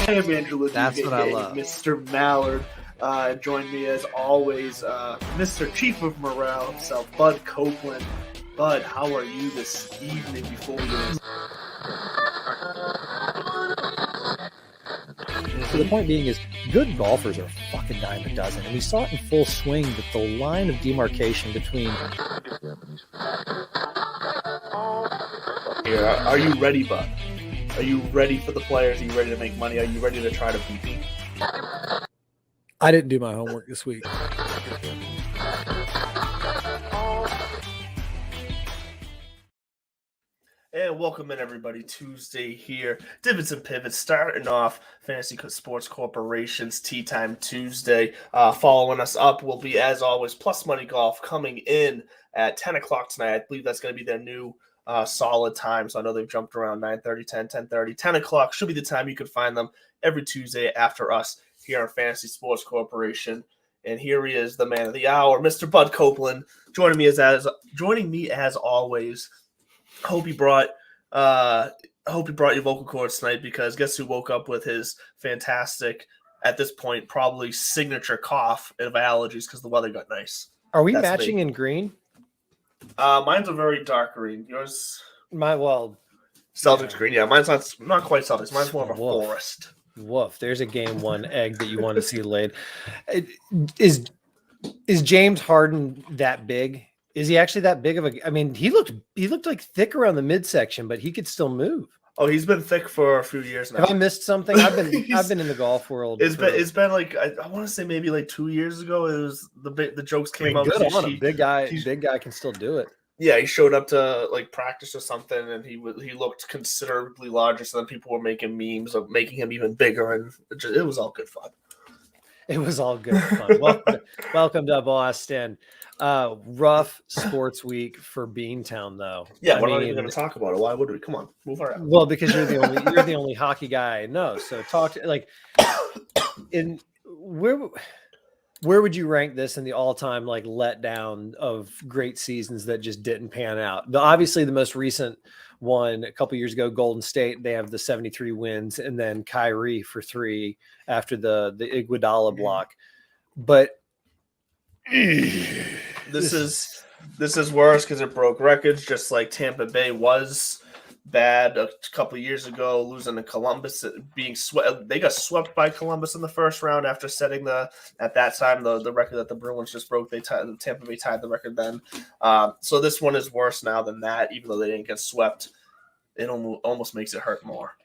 I am Angela. That's what I love. Mr. Mallard. Join me as always, Mr. Chief of Morale himself, Bud Copeland. Bud, how are you this evening before we get So the point being is, good golfers are a fucking dime a dozen, and we saw it in full swing that the line of demarcation between. Are you ready, Bud? Are you ready for the players? Are you ready to make money? Are you ready to try to beat me? I didn't do my homework this week. And welcome in, everybody. Tuesday here. Divots and Pivots starting off Fantasy Sports Corporation's Tea Time Tuesday. Following us up will be, as always, Plus Money Golf coming in at 10 o'clock tonight. I believe that's going to be their new solid time. So I know they've jumped around 9:30, 10, 10:30. 10 o'clock should be the time you could find them every Tuesday after us here on Fantasy Sports Corporation. And here he is, the man of the hour, Mr. Bud Copeland, joining me as always. Hope you brought your vocal cords tonight, because guess who woke up with his fantastic, at this point, probably signature cough of allergies because the weather got nice. Are we matching in green? Mine's a very dark green. Yours? Celtics green. Yeah, mine's not quite Celtics. Mine's more of a forest. Woof. There's a game one egg that you want to see laid. Is James Harden that big? Is he actually that big of a? I mean, he looked like thick around the midsection, but he could still move. Oh, he's been thick for a few years now. Have I missed something? I've been in the golf world. It's been like I want to say maybe like 2 years ago. It was the jokes came up. Good on him. Big guy can still do it. Yeah, he showed up to like practice or something, and he looked considerably larger. So then people were making memes of making him even bigger, and it was all good fun. It was all good fun. Welcome to Boston. Rough sports week for Beantown, though. Yeah, we're not even going to talk about it. Why would we? Come on, move around. Well, because you're the only hockey guy I know. So talk to, like, in where would you rank this in the all-time like letdown of great seasons that just didn't pan out? Obviously, the most recent one a couple years ago, Golden State, they have the 73 wins, and then Kyrie for 3 after the Iguodala block. But this is worse because it broke records, just like Tampa Bay was bad a couple of years ago, losing to Columbus, being swept. They got swept by Columbus in the first round after setting at that time the record that the Bruins just broke. Tampa Bay tied the record then. So this one is worse now than that, even though they didn't get swept. It almost makes it hurt more.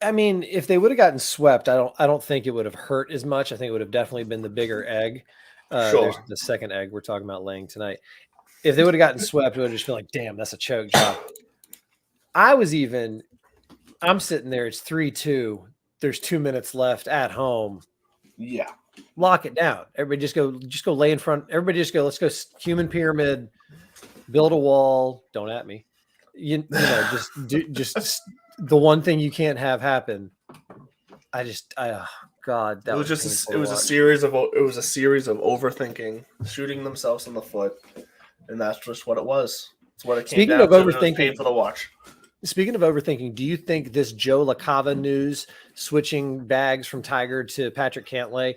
I mean, if they would have gotten swept, I don't think it would have hurt as much. I think it would have definitely been the bigger egg. Sure. There's the second egg we're talking about laying tonight. If they would have gotten swept, it would have just been like, damn, that's a choke job. I'm sitting there. It's 3-2. There's 2 minutes left at home. Yeah. Lock it down. Everybody just go lay in front. Everybody just go, let's go human pyramid, build a wall. Don't at me. You know, just the one thing you can't have happen. God, that was just a series of overthinking, shooting themselves in the foot, and that's just what it was. It's what it came Speaking down of to. overthinking, it was painful to watch. Speaking of overthinking, do you think this Joe LaCava news, switching bags from Tiger to Patrick Cantlay,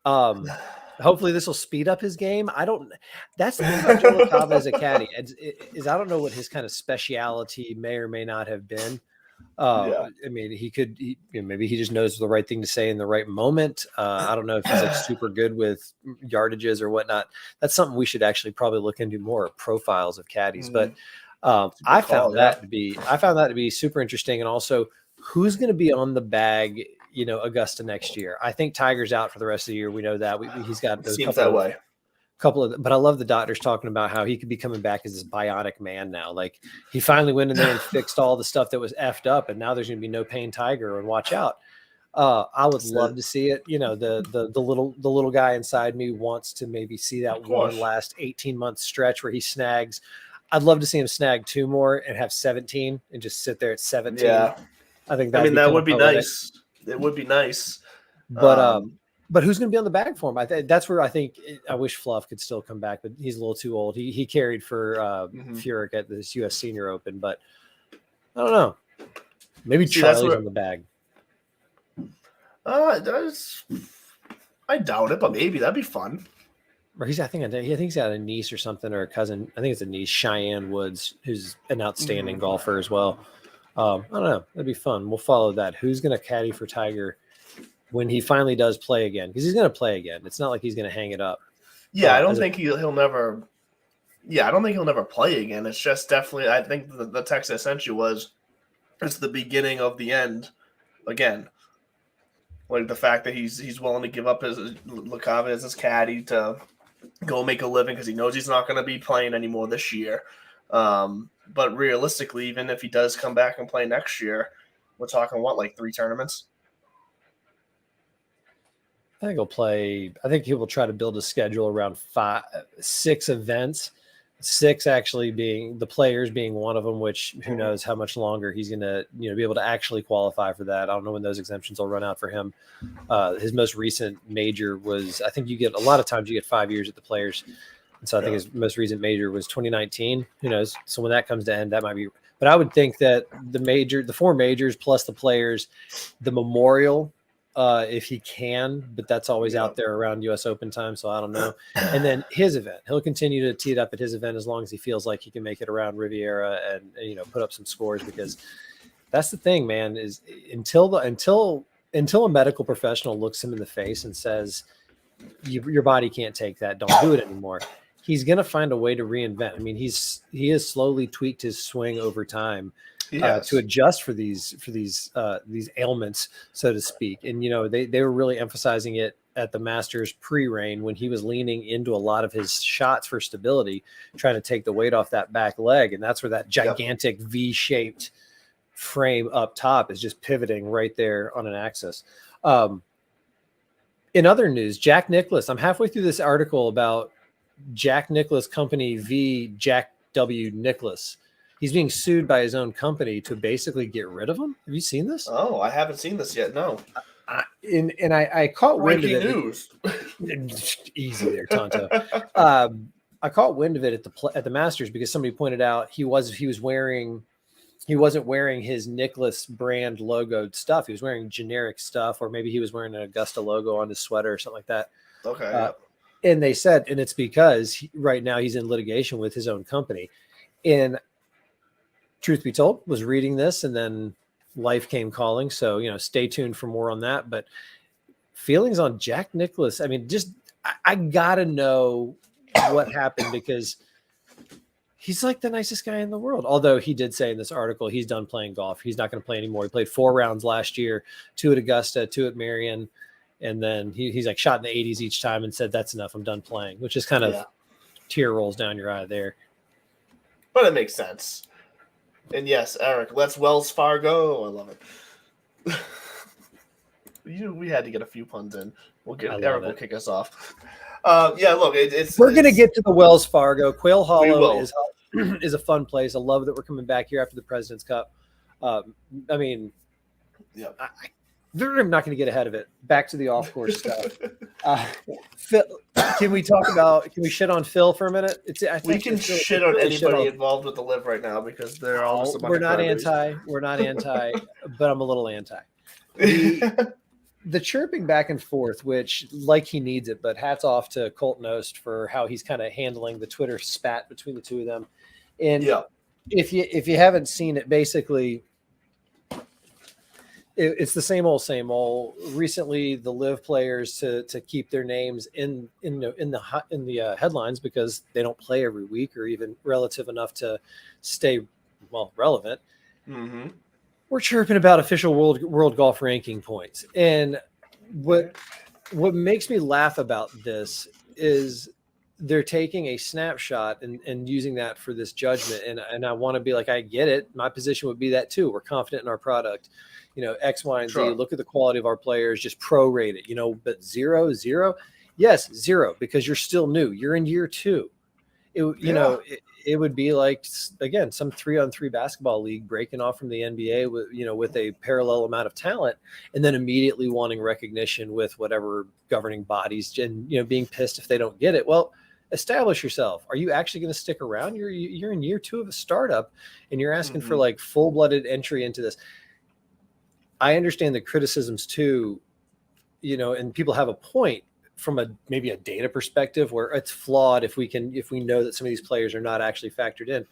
hopefully this will speed up his game? That's the thing about Joe LaCava as a caddy is I don't know what his kind of speciality may or may not have been. I mean, maybe he just knows the right thing to say in the right moment. I don't know if he's like super good with yardages or whatnot. That's something we should actually probably look into more, profiles of caddies. But I found that to be super interesting. And also, who's going to be on the bag, Augusta next year? I think Tiger's out for the rest of the year. We know that. He's got those but I love the doctors talking about how he could be coming back as this bionic man now. Like, he finally went in there and fixed all the stuff that was effed up, and now there's going to be no pain Tiger, and watch out. I would love to see it. The little guy inside me wants to maybe see that one last 18-month stretch where he snags. I'd love to see him snag 2 more and have 17 and just sit there at 17. Yeah. I think that would be nice. It would be nice. But who's going to be on the bag for him? That's where I wish Fluff could still come back, but he's a little too old. He carried for Furyk at this U.S. Senior Open, but I don't know. Maybe Charlie's on the bag. I doubt it, but maybe that'd be fun. Or I think he's got a niece or something, or a cousin. I think it's a niece, Cheyenne Woods, who's an outstanding golfer as well. I don't know. That'd be fun. We'll follow that. Who's going to caddy for Tiger when he finally does play again? Because he's going to play again. It's not like he's going to hang it up. Yeah, I don't think he'll never. Yeah, I don't think he'll never play again. It's just definitely. I think the text I sent you was, it's the beginning of the end, again. Like the fact that he's willing to give up his LaCava as his caddy to go make a living because he knows he's not going to be playing anymore this year. But realistically, even if he does come back and play next year, we're talking like 3 tournaments? I think he'll play. I think he will try to build a schedule around 6 events. 6 actually being the Players being one of them, which who knows how much longer he's going to be able to actually qualify for that. I don't know when those exemptions will run out for him. His most recent major was, I think a lot of times you get 5 years at the Players. And so I think his most recent major was 2019. Who knows? So when that comes to end, that might be. But I would think that the 4 majors plus the Players, the Memorial, if he can, but that's always out there around U.S. Open time, so I don't know. And then his event, he'll continue to tee it up at his event as long as he feels like he can make it around Riviera and put up some scores, because that's the thing, man. Is until a medical professional looks him in the face and says your body can't take that, don't do it anymore. He's gonna find a way to reinvent. I mean, he has slowly tweaked his swing over time. To adjust for these ailments, so to speak. And they were really emphasizing it at the Masters pre-rain when he was leaning into a lot of his shots for stability, trying to take the weight off that back leg, and that's where that gigantic V-shaped frame up top is just pivoting right there on an axis. In other news, Jack Nicklaus. I'm halfway through this article about Jack Nicklaus Company v. Jack W. Nicklaus. He's being sued by his own company to basically get rid of him. Have you seen this? Oh, I haven't seen this yet. No. I caught wind of it. News. Easy there, Tonto. I caught wind of it at the Masters because somebody pointed out he wasn't wearing his Nicklaus brand logoed stuff. He was wearing generic stuff, or maybe he was wearing an Augusta logo on his sweater or something like that. Okay. And they said, and it's because right now he's in litigation with his own company. And truth be told, was reading this and then life came calling. So, stay tuned for more on that. But feelings on Jack Nicklaus. I mean, I got to know what happened, because he's like the nicest guy in the world. Although he did say in this article, he's done playing golf. He's not going to play anymore. He played 4 rounds last year, 2 at Augusta, 2 at Marion. And then he's like shot in the 80s each time and said, that's enough. I'm done playing, which is kind of tear rolls down your eye there. But it makes sense. And yes, Eric, let's Wells Fargo. I love it. We had to get a few puns in. Eric will kick us off. Look, we're going to get to the Wells Fargo. Quail Hollow is a fun place. I love that we're coming back here after the President's Cup. I'm not going to get ahead of it. Back to the off course stuff. Phil, can we shit on Phil for a minute? We can shit on anybody involved with the live right now, because they're all. We're not anti, but I'm a little anti. The chirping back and forth, which like he needs it, but hats off to Colt Knost for how he's kind of handling the Twitter spat between the two of them. And if you haven't seen it, basically, it's the same old. Recently, the live players to keep their names in the headlines, because they don't play every week or even relative enough to stay relevant. Mm-hmm. We're chirping about official world golf ranking points, and what makes me laugh about this is they're taking a snapshot and using that for this judgment, and I want to be like, I get it. My position would be that too. We're confident in our product. X, Y, and Z. Look at the quality of our players, just prorate it, but 0. Yes, 0, because you're still new. You're in year 2. It would be like, again, some 3-on-3 basketball league breaking off from the NBA with a parallel amount of talent, and then immediately wanting recognition with whatever governing bodies, and, being pissed if they don't get it. Well, establish yourself. Are you actually going to stick around? You're in year 2 of a startup, and you're asking for like full-blooded entry into this. I understand the criticisms too and people have a point from maybe a data perspective where it's flawed if we know that some of these players are not actually factored in.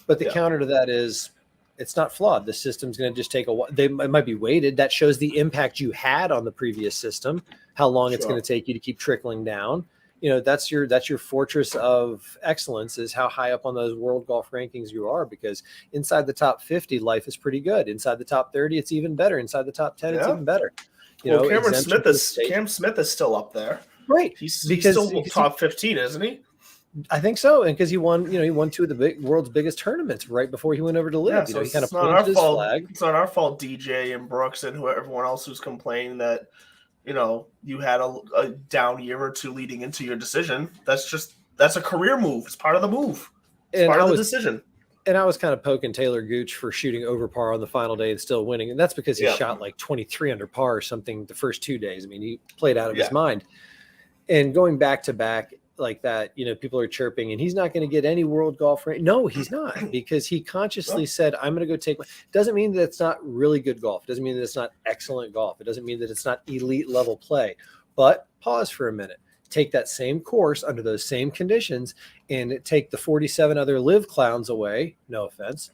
But the counter to that is it's not flawed. The system's going to just take a while. It might be weighted. That shows the impact you had on the previous system, how long it's going to take you to keep trickling down. That's your fortress of excellence, is how high up on those world golf rankings you are, because inside the top 50, life is pretty good. Inside the top 30, it's even better. Inside the top 10, it's even better. Cam Smith is still up there. Right. He's still top 15, isn't he? I think so. And because he won two of the world's biggest tournaments right before he went over to live. So he kind of planted his flag. It's not our fault, DJ and Brooks and everyone else who's complaining that, you had a down year or two leading into your decision. That's a career move. It's part of the move. It's part of the decision. And I was kind of poking Taylor Gooch for shooting over par on the final day and still winning. And that's because he shot like 23 under par or something the first 2 days. I mean, he played out of his mind. And going back to back like that, people are chirping, and he's not going to get any world golf rank. No, he's not, because he consciously said, I'm going to go take – doesn't mean that it's not really good golf. It doesn't mean that it's not excellent golf. It doesn't mean that it's not elite level play. But pause for a minute. Take that same course under those same conditions and take the 47 other live clowns away, no offense,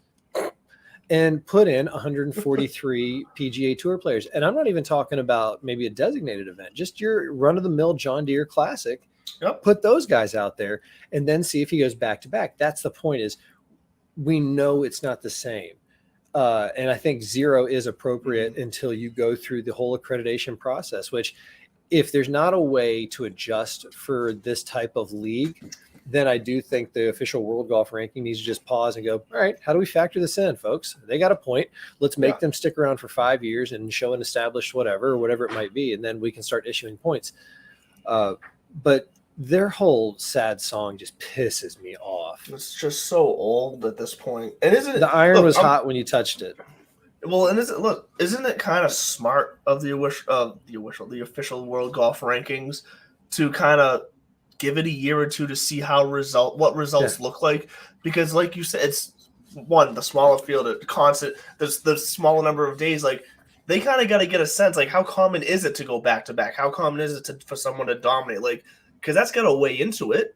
and put in 143 PGA Tour players. And I'm not even talking about maybe a designated event, just your run-of-the-mill John Deere Classic. Put those guys out there and then see if he goes back to back. That's the point, is we know it's not the same. And I think 0 is appropriate until you go through the whole accreditation process, which if there's not a way to adjust for this type of league, then I do think the official world golf ranking needs to just pause and go, all right, how do we factor this in, folks? They got a point. Let's make them stick around for 5 years and show an established whatever it might be. And then we can start issuing points. But their whole sad song just pisses me off. It's just so old at this point. And isn't it, the iron was hot when you touched it? Well, and isn't it kind of smart of the official world golf rankings to kind of give it a year or two to see what results look like? Because like you said, it's the smaller field, the smaller number of days, like they kind of got to get a sense, like how common is it to go back to back? How common is it for someone to dominate? Like, because that's got to weigh into it.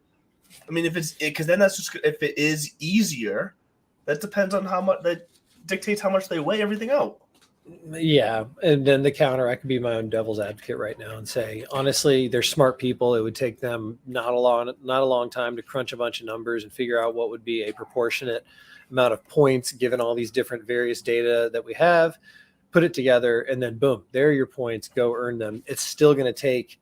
I mean, because then that's just, if it is easier, that depends on how much, that dictates how much they weigh everything out. Yeah. And then the counter, I could be my own devil's advocate right now and say, honestly, they're smart people. It would take them not a long time to crunch a bunch of numbers and figure out what would be a proportionate amount of points given all these different various data that we have, put it together, and then boom, there are your points, go earn them. It's still going to take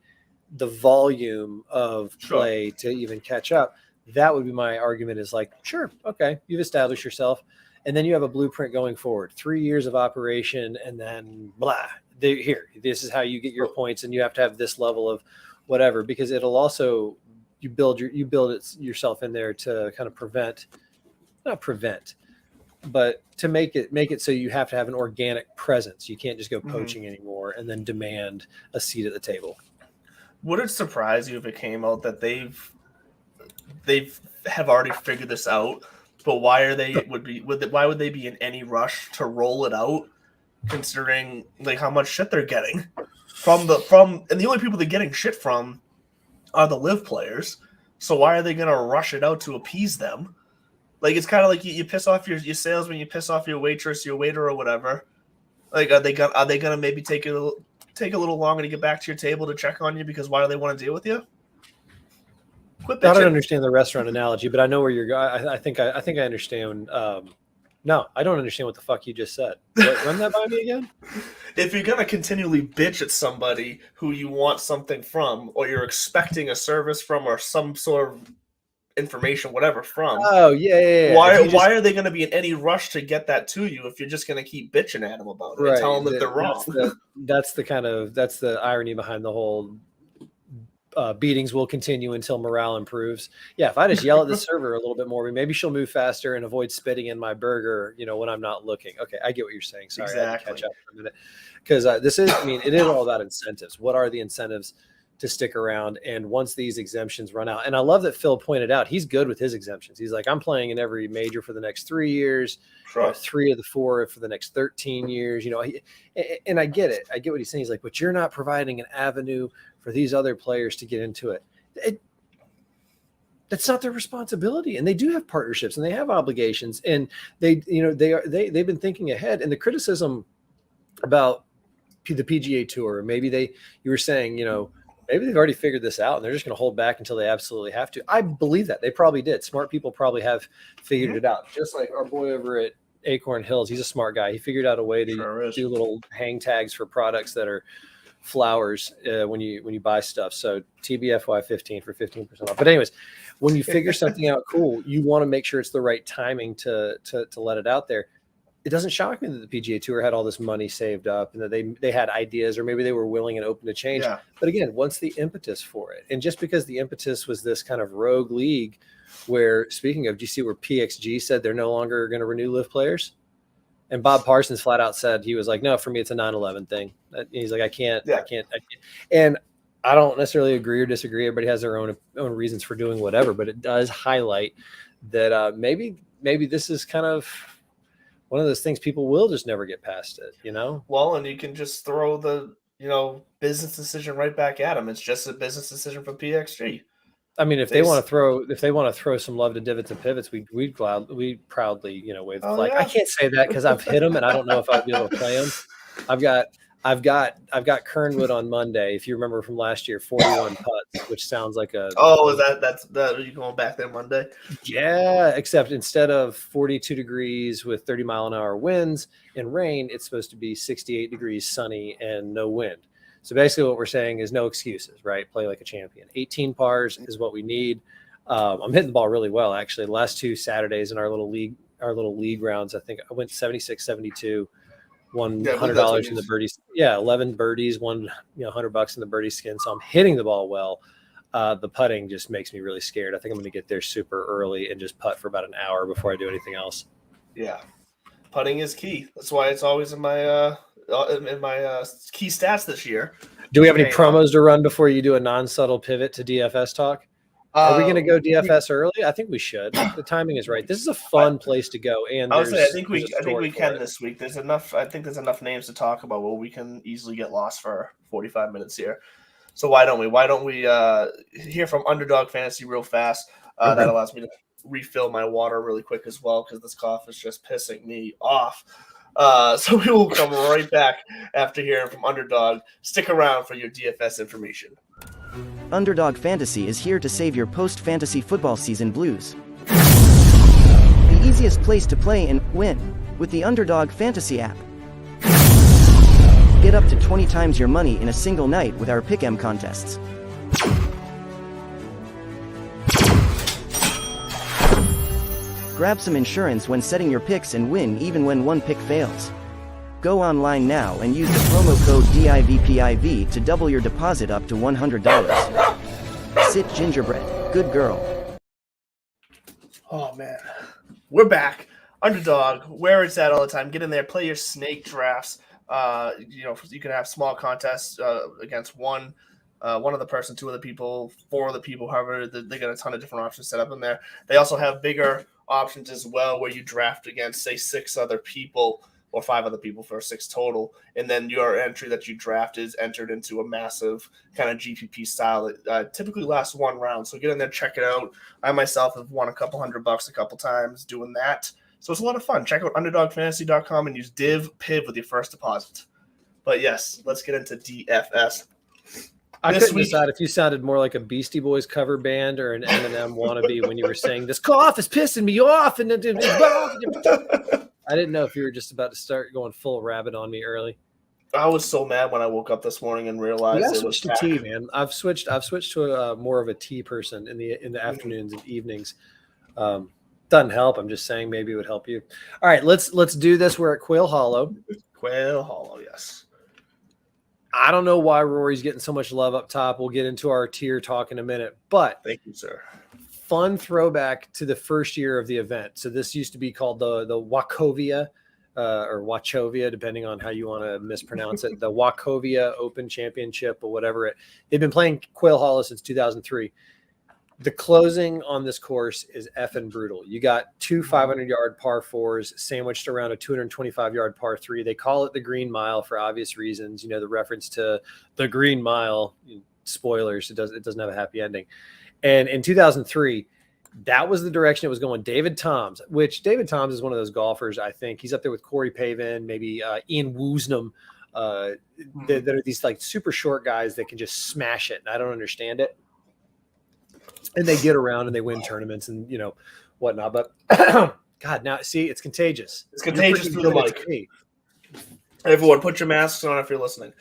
the volume of play to even catch up. That would be my argument, is like, sure, okay, you've established yourself, and then you have a blueprint going forward, 3 years of operation, and then blah, this is how you get your points, and you have to have this level of whatever, because it'll also, you build yourself in there to kind of not prevent, but to make it so you have to have an organic presence. You can't just go poaching anymore and then demand a seat at the table. Would it surprise you if it came out that they have already figured this out, but why would they be in any rush to roll it out, considering like how much shit they're getting and the only people they're getting shit from are the live players. So why are they gonna rush it out to appease them? Like, it's kind of like you piss off your salesman, you piss off your waitress, your waiter, or whatever. Like, are they gonna maybe take a little longer to get back to your table to check on you, because why do they want to deal with you? Quit bitching. I don't understand the restaurant analogy, but I know where you're going. I think I understand. No, I don't understand what the fuck you just said. Run that by me again. If you're gonna continually bitch at somebody who you want something from, or you're expecting a service from, or some sort of information, whatever from. Oh yeah. Why are they going to be in any rush to get that to you if you're just going to keep bitching at them about it and telling them that they're wrong? That's the irony behind the whole beatings will continue until morale improves. Yeah, if I just yell at the server a little bit more, maybe she'll move faster and avoid spitting in my burger, when I'm not looking. Okay, I get what you're saying. Sorry, exactly. I had to catch up for a minute. Because it is all about incentives. What are the incentives to stick around. And once these exemptions run out, and I love that Phil pointed out, he's good with his exemptions. He's like, I'm playing in every major for the next 3 years, Sure. 3 of the 4 for the next 13 years, and I get it. I get what he's saying. He's like, but you're not providing an avenue for these other players to get into it. That's not their responsibility. And they do have partnerships and they have obligations, and they've been thinking ahead. And the criticism about the PGA Tour, maybe you were saying, maybe they've already figured this out and they're just going to hold back until they absolutely have to. I believe that they probably did. Smart people probably have figured it out. Just like our boy over at Acorn Hills, he's a smart guy. He figured out a way to do little hang tags for products that are flowers when you buy stuff. So TBFY 15 for 15% off. But anyways, when you figure something out cool, you want to make sure it's the right timing to let it out there. It doesn't shock me that the PGA Tour had all this money saved up and that they had ideas, or maybe they were willing and open to change. Yeah. But again, what's the impetus for it? And just because the impetus was this kind of rogue league where, speaking of, do you see where PXG said they're no longer going to renew live players? And Bob Parsons flat out said, he was like, no, for me, it's a 9/11 thing. He's like, I can't. And I don't necessarily agree or disagree. Everybody has their own reasons for doing whatever, but it does highlight that maybe this is kind of one of those things people will just never get past it, Well, and you can just throw the, business decision right back at them. It's just a business decision from PXG. I mean, if they want to throw some love to Divots and Pivots, we proudly, wave the flag. Yeah. I can't say that because I've hit them and I don't know if I'll be able to play them. I've got Kernwood on Monday. If you remember from last year, 41 putts, which sounds like a. Oh, that's are you going back there Monday? Yeah, except instead of 42 degrees with 30-mile-an-hour winds and rain, it's supposed to be 68 degrees, sunny, and no wind. So basically what we're saying is no excuses, right? Play like a champion. 18 pars is what we need. I'm hitting the ball really well, actually. The last 2 Saturdays in our little league rounds, I think I went 76, 72, won $100 in the birdies. Yeah, 11 birdies, won $100 in the birdie skin. So I'm hitting the ball well. The putting just makes me really scared. I think I'm going to get there super early and just putt for about an hour before I do anything else. Yeah, putting is key. That's why it's always in my key stats this year. Do we have any promos to run before you do a non-subtle pivot to DFS talk? Are we going to go DFS early? I think we should. The timing is right. This is a fun place to go. And I think we can this week. There's enough. I think there's enough names to talk about where we can easily get lost for 45 minutes here. So why don't we hear from Underdog Fantasy real fast? That allows me to refill my water really quick as well because this cough is just pissing me off. So we will come right back after hearing from Underdog. Stick around for your DFS information. Underdog Fantasy is here to save your post-fantasy football season blues. The easiest place to play and win with the Underdog Fantasy app. Get up to 20 times your money in a single night with our Pick'em contests. Grab some insurance when setting your picks and win even when one pick fails. Go online now and use the promo code DIVPIV to double your deposit up to $100. Sit gingerbread, good girl. Oh man, we're back. Underdog, where it's at all the time. Get in there, play your snake drafts. You can have small contests against one other person, 2 other people, 4 other people. However, they got a ton of different options set up in there. They also have bigger options as well, where you draft against, say, 6 other people or 5 other people for 6 total, and then your entry that you draft is entered into a massive kind of GPP style. It typically lasts 1 round, so get in there, check it out. I myself have won a couple $100 a couple times doing that, so it's a lot of fun. Check out underdogfantasy.com and use DivPiv with your first deposit. But yes, let's get into DFS. I couldn't decide if you sounded more like a Beastie Boys cover band or an Eminem wannabe when you were saying this cough is pissing me off, and I didn't know if you were just about to start going full rabbit on me early. I was so mad when I woke up this morning and realized it was to tea, man. I've switched to more of a tea person in the afternoons and evenings. Doesn't help. I'm just saying maybe it would help you. All right, let's do this. We're at Quail Hollow. Quail Hollow, yes. I don't know why Rory's getting so much love up top. We'll get into our tier talk in a minute, but thank you, sir. Fun throwback to the first year of the event. So this used to be called the Wachovia or Wachovia, depending on how you want to mispronounce it, the Wachovia Open Championship or whatever. They've been playing Quail Hollow since 2003. The closing on this course is effing brutal. You got two 500-yard par fours sandwiched around a 225-yard par three. They call it the Green Mile for obvious reasons. You know, the reference to the Green Mile. Spoilers, it doesn't have a happy ending. And in 2003, that was the direction it was going. David Toms is one of those golfers. I think he's up there with Corey Pavin, maybe Ian Woosnam. That are these like super short guys that can just smash it. And I don't understand it. And they get around and they win tournaments and, you know, whatnot. But God, now see, it's contagious. It's contagious through the mic. Everyone, put your masks on if you're listening.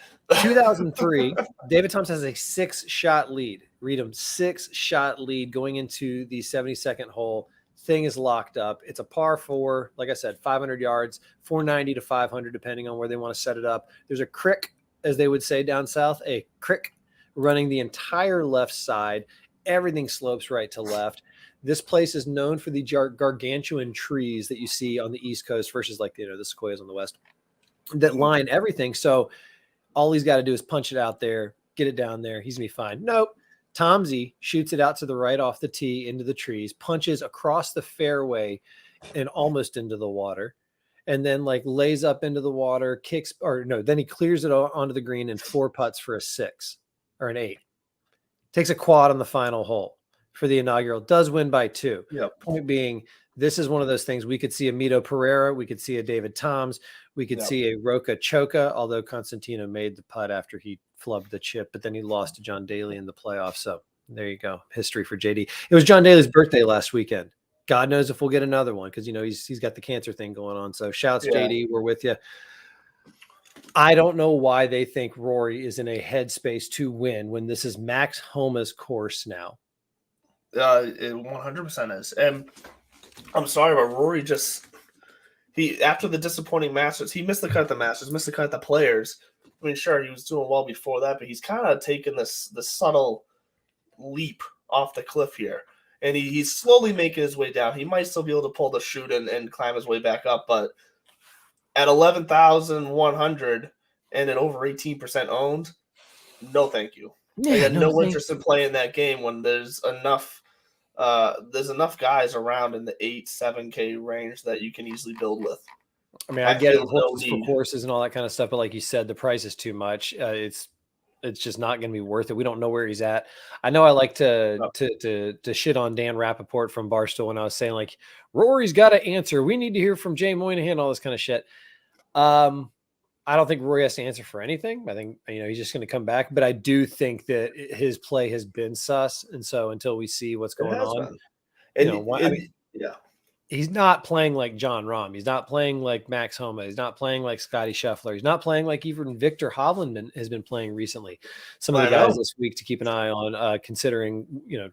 2003, David Toms has a 6-shot lead. Read him, 6-shot lead going into the 72nd hole. Thing is locked up. It's a par 4. Like I said, 500 yards, 490 to 500, depending on where they want to set it up. There's a crick, as they would say down south, a crick running the entire left side. Everything slopes right to left. This place is known for the gargantuan trees that you see on the East Coast versus like, you know, the sequoias on the West that line everything. So all he's got to do is punch it out there, get it down there. He's going to be fine. Nope. Tomsy shoots it out to the right off the tee into the trees, punches across the fairway and almost into the water. And then like lays up into the water, then he clears it onto the green and 4 putts for a 6 or an 8. Takes a quad on the final hole for the inaugural, does win by 2. Yep. Point being, this is one of those things. We could see a Mito Pereira. We could see a David Toms. We could see a Roca Choca, although Constantino made the putt after he flubbed the chip, but then he lost to John Daly in the playoffs. So there you go. History for JD. It was John Daly's birthday last weekend. God knows if we'll get another one because, you know, he's got the cancer thing going on. So shouts, JD. We're with you. I don't know why they think Rory is in a headspace to win when this is Max Homa's course now. It 100% is. And I'm sorry, but Rory after the disappointing Masters, he missed the cut at the Masters, missed the cut at the Players. I mean, sure, he was doing well before that, but he's kind of taken this subtle leap off the cliff here. And he's slowly making his way down. He might still be able to pull the chute and climb his way back up, but at 11,100 and at over 18% owned, no thank you. I got no interest in playing that game when there's enough guys around in the 8-7K range that you can easily build with. I mean, I get it, horses for courses and all that kind of stuff, but like you said, the price is too much. It's just not going to be worth it. We don't know where he's at. I know I like to shit on Dan Rappaport from Barstool when I was saying like Rory's got to answer. We need to hear from Jay Moynihan, all this kind of shit. I don't think Rory has to answer for anything. I think, you know, he's just going to come back, but I do think that his play has been sus. And so until we see what's going on, he's not playing like John Rahm. He's not playing like Max Homa. He's not playing like Scotty Scheffler. He's not playing like even Victor Hovland has been playing recently. Some of the guys this week to keep an eye on, considering, you know,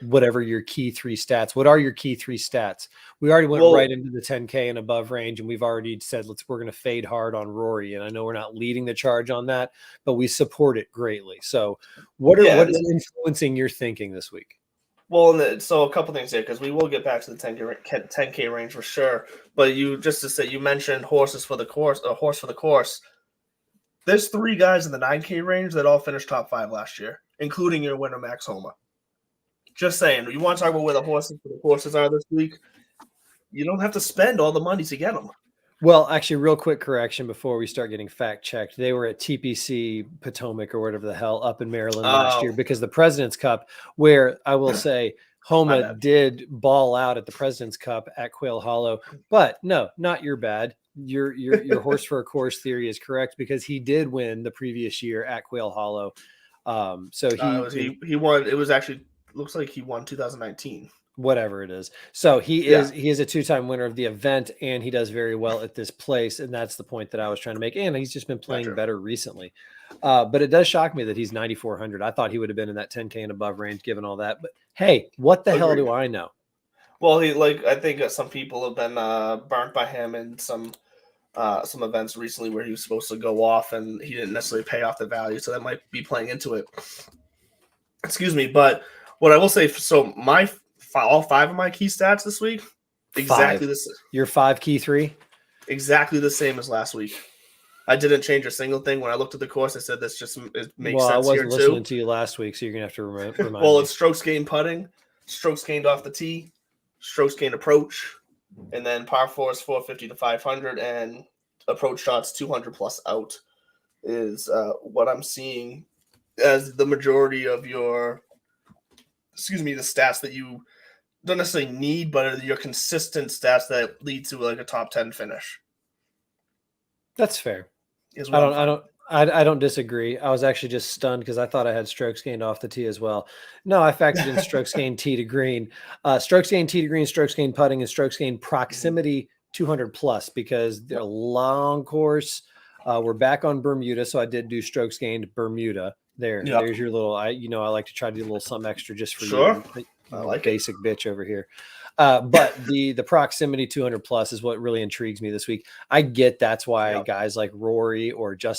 whatever your key 3 stats. What are your key 3 stats? We already went right into the 10K and above range, and we've already said we're going to fade hard on Rory. And I know we're not leading the charge on that, but we support it greatly. So what is influencing your thinking this week? Well, so a couple things here, because we will get back to the 10K range for sure. But you mentioned horses for the course, a horse for the course. There's 3 guys in the 9K range that all finished top 5 last year, including your winner, Max Homa. Just saying, you want to talk about where the horses for the courses are this week? You don't have to spend all the money to get them. Well, actually, real quick correction before we start getting fact checked. They were at TPC Potomac or whatever the hell up in Maryland last year because the President's Cup, where I will say Homa did ball out at the President's Cup at Quail Hollow, but no, not your bad. Your horse for a course theory is correct because he did win the previous year at Quail Hollow. So he won. It was actually. Looks like he won 2019. Whatever it is. So he is a 2-time winner of the event, and he does very well at this place. And that's the point that I was trying to make. And he's just been playing better recently. But it does shock me that he's 9,400. I thought he would have been in that 10K and above range given all that. But hey, what the hell do I know? Well, I think some people have been burnt by him in some events recently where he was supposed to go off and he didn't necessarily pay off the value. So that might be playing into it. Excuse me. But what I will say, so all 5 of my key stats this week, exactly this. Your 5 key 3? exactly the same as last week. I didn't change a single thing. When I looked at the course, I said this it makes sense I wasn't here listening too. to you last week, so you're gonna have to remind Well, me. it's strokes gained putting, strokes gained off the tee, strokes gained approach, and then par 4 is 450 to 500, and approach shots 200 plus out is what I'm seeing as the majority of your, the stats that you don't necessarily need, but are your consistent stats that lead to like a top 10 finish. That's fair. I don't disagree. I was actually just stunned because I thought I had strokes gained off the tee as well. No, I factored in strokes gained tee to green, strokes gained tee to green, strokes gained putting, and strokes gained proximity 200 plus because they're a long course. We're back on Bermuda, so I did do strokes gained Bermuda. There's your little. I like to try to do a little something extra just for you. I like basic bitch over here. But the proximity 200 plus is what really intrigues me this week. I get that's why guys like Rory or I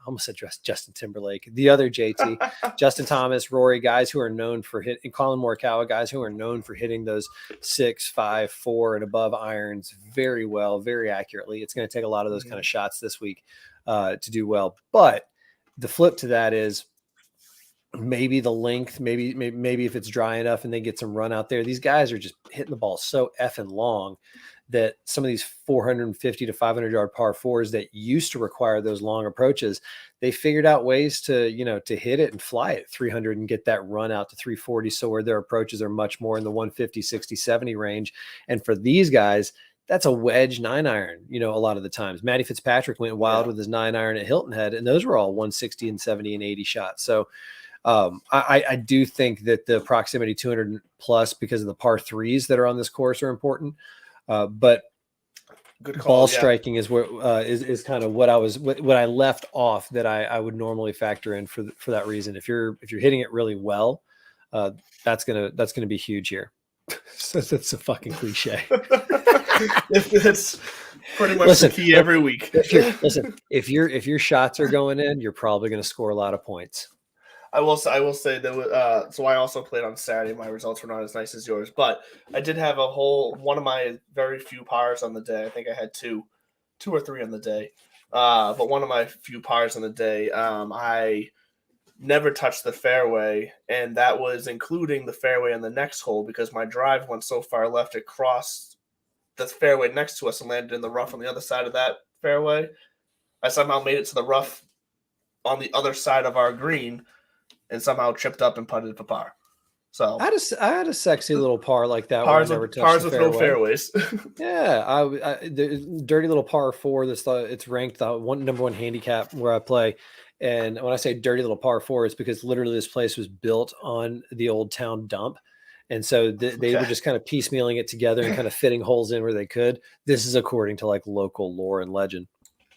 almost said Justin Timberlake, the other JT, Justin Thomas, Rory, guys who are known for hitting, Colin Morikawa, guys who are known for hitting those 6, 5, 4 and above irons very well, very accurately. It's going to take a lot of those kind of shots this week to do well. But the flip to that is, maybe the length, maybe if it's dry enough and they get some run out there, these guys are just hitting the ball so effing long that some of these 450 to 500 yard par fours that used to require those long approaches, they figured out ways to hit it and fly it 300 and get that run out to 340. So where their approaches are much more in the 150, 60, 70 range. And for these guys, that's a wedge 9-iron, a lot of the times. Matty Fitzpatrick went wild with his 9-iron at Hilton Head, and those were all 160 and 70 and 80 shots. So I do think that the proximity 200 plus because of the par threes that are on this course are important. But good call, ball striking is where is kind of what I left off that I would normally factor in for that reason. If you're hitting it really well, that's gonna be huge here. That's a fucking cliche. It's pretty much the key every week. If your shots are going in, you're probably going to score a lot of points. I will say that. So I also played on Saturday. My results were not as nice as yours, but I did have one of my very few pars on the day. I think I had two or three on the day. But one of my few pars on the day, I never touched the fairway, and that was including the fairway on the next hole because my drive went so far left it crossed the fairway next to us and landed in the rough on the other side of that fairway. I somehow made it to the rough on the other side of our green and somehow chipped up and putted for par. So I had a sexy little par like that. Pars with no fairways. Yeah, the dirty little par 4. It's ranked the number one handicap where I play. And when I say dirty little par 4, it's because literally this place was built on the old town dump. And so they were just kind of piecemealing it together and kind of fitting holes in where they could. This is according to like local lore and legend.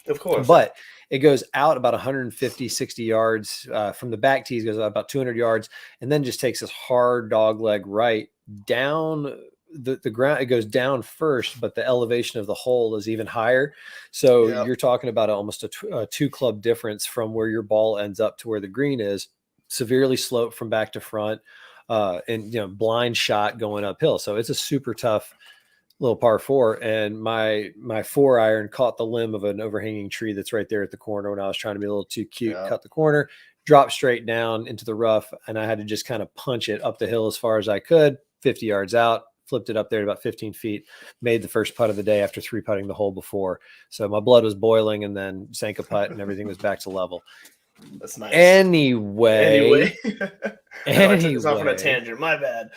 Of course. But it goes out about 150, 60 yards from the back tees, goes out about 200 yards, and then just takes this hard dog leg right down the ground. It goes down first, but the elevation of the hole is even higher. So you're talking about almost a 2 club difference from where your ball ends up to where the green is, severely sloped from back to front, and blind shot going uphill. So it's a super tough little par 4, and my 4-iron caught the limb of an overhanging tree that's right there at the corner when I was trying to be a little too cute. Cut the corner, dropped straight down into the rough, and I had to just kind of punch it up the hill as far as I could, 50 yards out, flipped it up there to about 15 feet, made the first putt of the day after 3-putting the hole before. So my blood was boiling, and then sank a putt, and everything was back to level. That's nice. Anyway. I took us off on a tangent. My bad.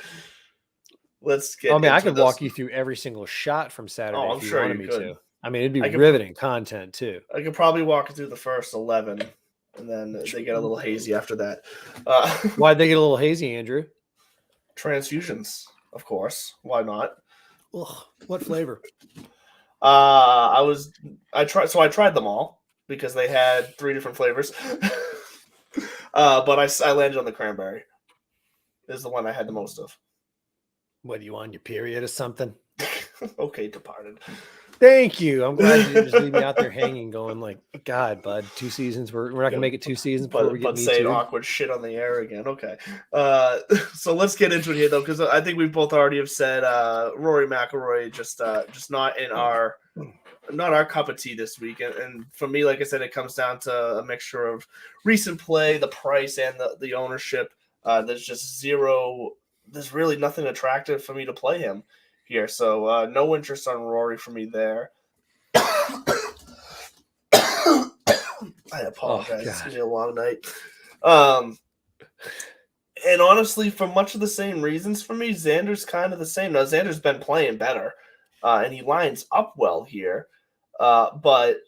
Let's get. I could walk you through every single shot from Saturday if you wanted me to. I mean, it'd be riveting content too. I could probably walk you through the first 11, and then they get a little hazy after that. Why'd they get a little hazy, Andrew? Transfusions, of course. Why not? Ugh, what flavor? I tried them all because they had 3 different flavors. But I landed on the cranberry. This is the one I had the most of. What, you on your period or something? Okay, departed. Thank you. I'm glad you didn't just leave me out there hanging, going like, God, bud, 2 seasons. We're not gonna make it 2 seasons before we get me saying too. Awkward shit on the air again. Okay. So let's get into it here though, because I think we both already have said Rory McIlroy just not in our not our cup of tea this week. And for me, like I said, it comes down to a mixture of recent play, the price, and the ownership. There's just zero. There's really nothing attractive for me to play him here. So no interest on Rory for me there. I apologize. It's gonna be a long night. And honestly, for much of the same reasons for me, Xander's kind of the same. Now, Xander's been playing better, and he lines up well here. But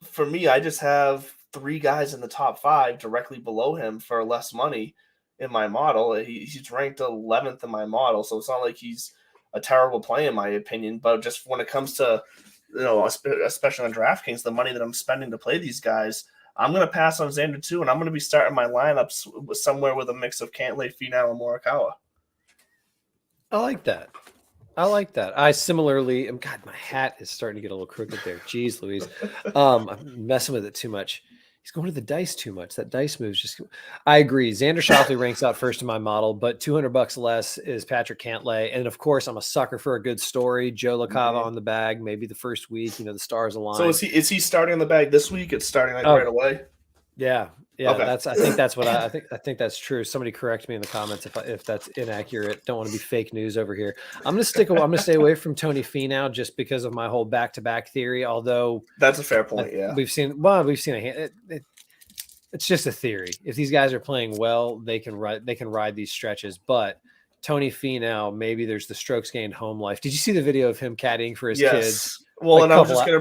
for me, I just have 3 guys in the top 5 directly below him for less money in my model. He's ranked 11th in my model, so it's not like he's a terrible play in my opinion. But just when it comes to, especially on DraftKings, the money that I'm spending to play these guys, I'm going to pass on Xander too, and I'm going to be starting my lineups somewhere with a mix of Cantlay, Finau, and Morikawa. I like that. I similarly am. God, my hat is starting to get a little crooked there. Jeez Louise. I'm messing with it too much. He's going to the dice too much. That dice move's just. I agree. Xander Schauffele ranks out first in my model, but $200 less is Patrick Cantlay. And of course, I'm a sucker for a good story. Joe LaCava on the bag, maybe the first week, the stars align. So is he starting on the bag this week? It's starting right away. Yeah. Okay. I think that's what I think that's true. Somebody correct me in the comments if that's inaccurate. Don't want to be fake news over here. I'm going to stay away from Tony Finau just because of my whole back-to-back theory. Although that's a fair point. Yeah, we've seen it's just a theory. If these guys are playing well, they can ride these stretches. But Tony Finau, maybe there's the strokes gained home life. Did you see the video of him caddying for his kids? I Well, and I was just going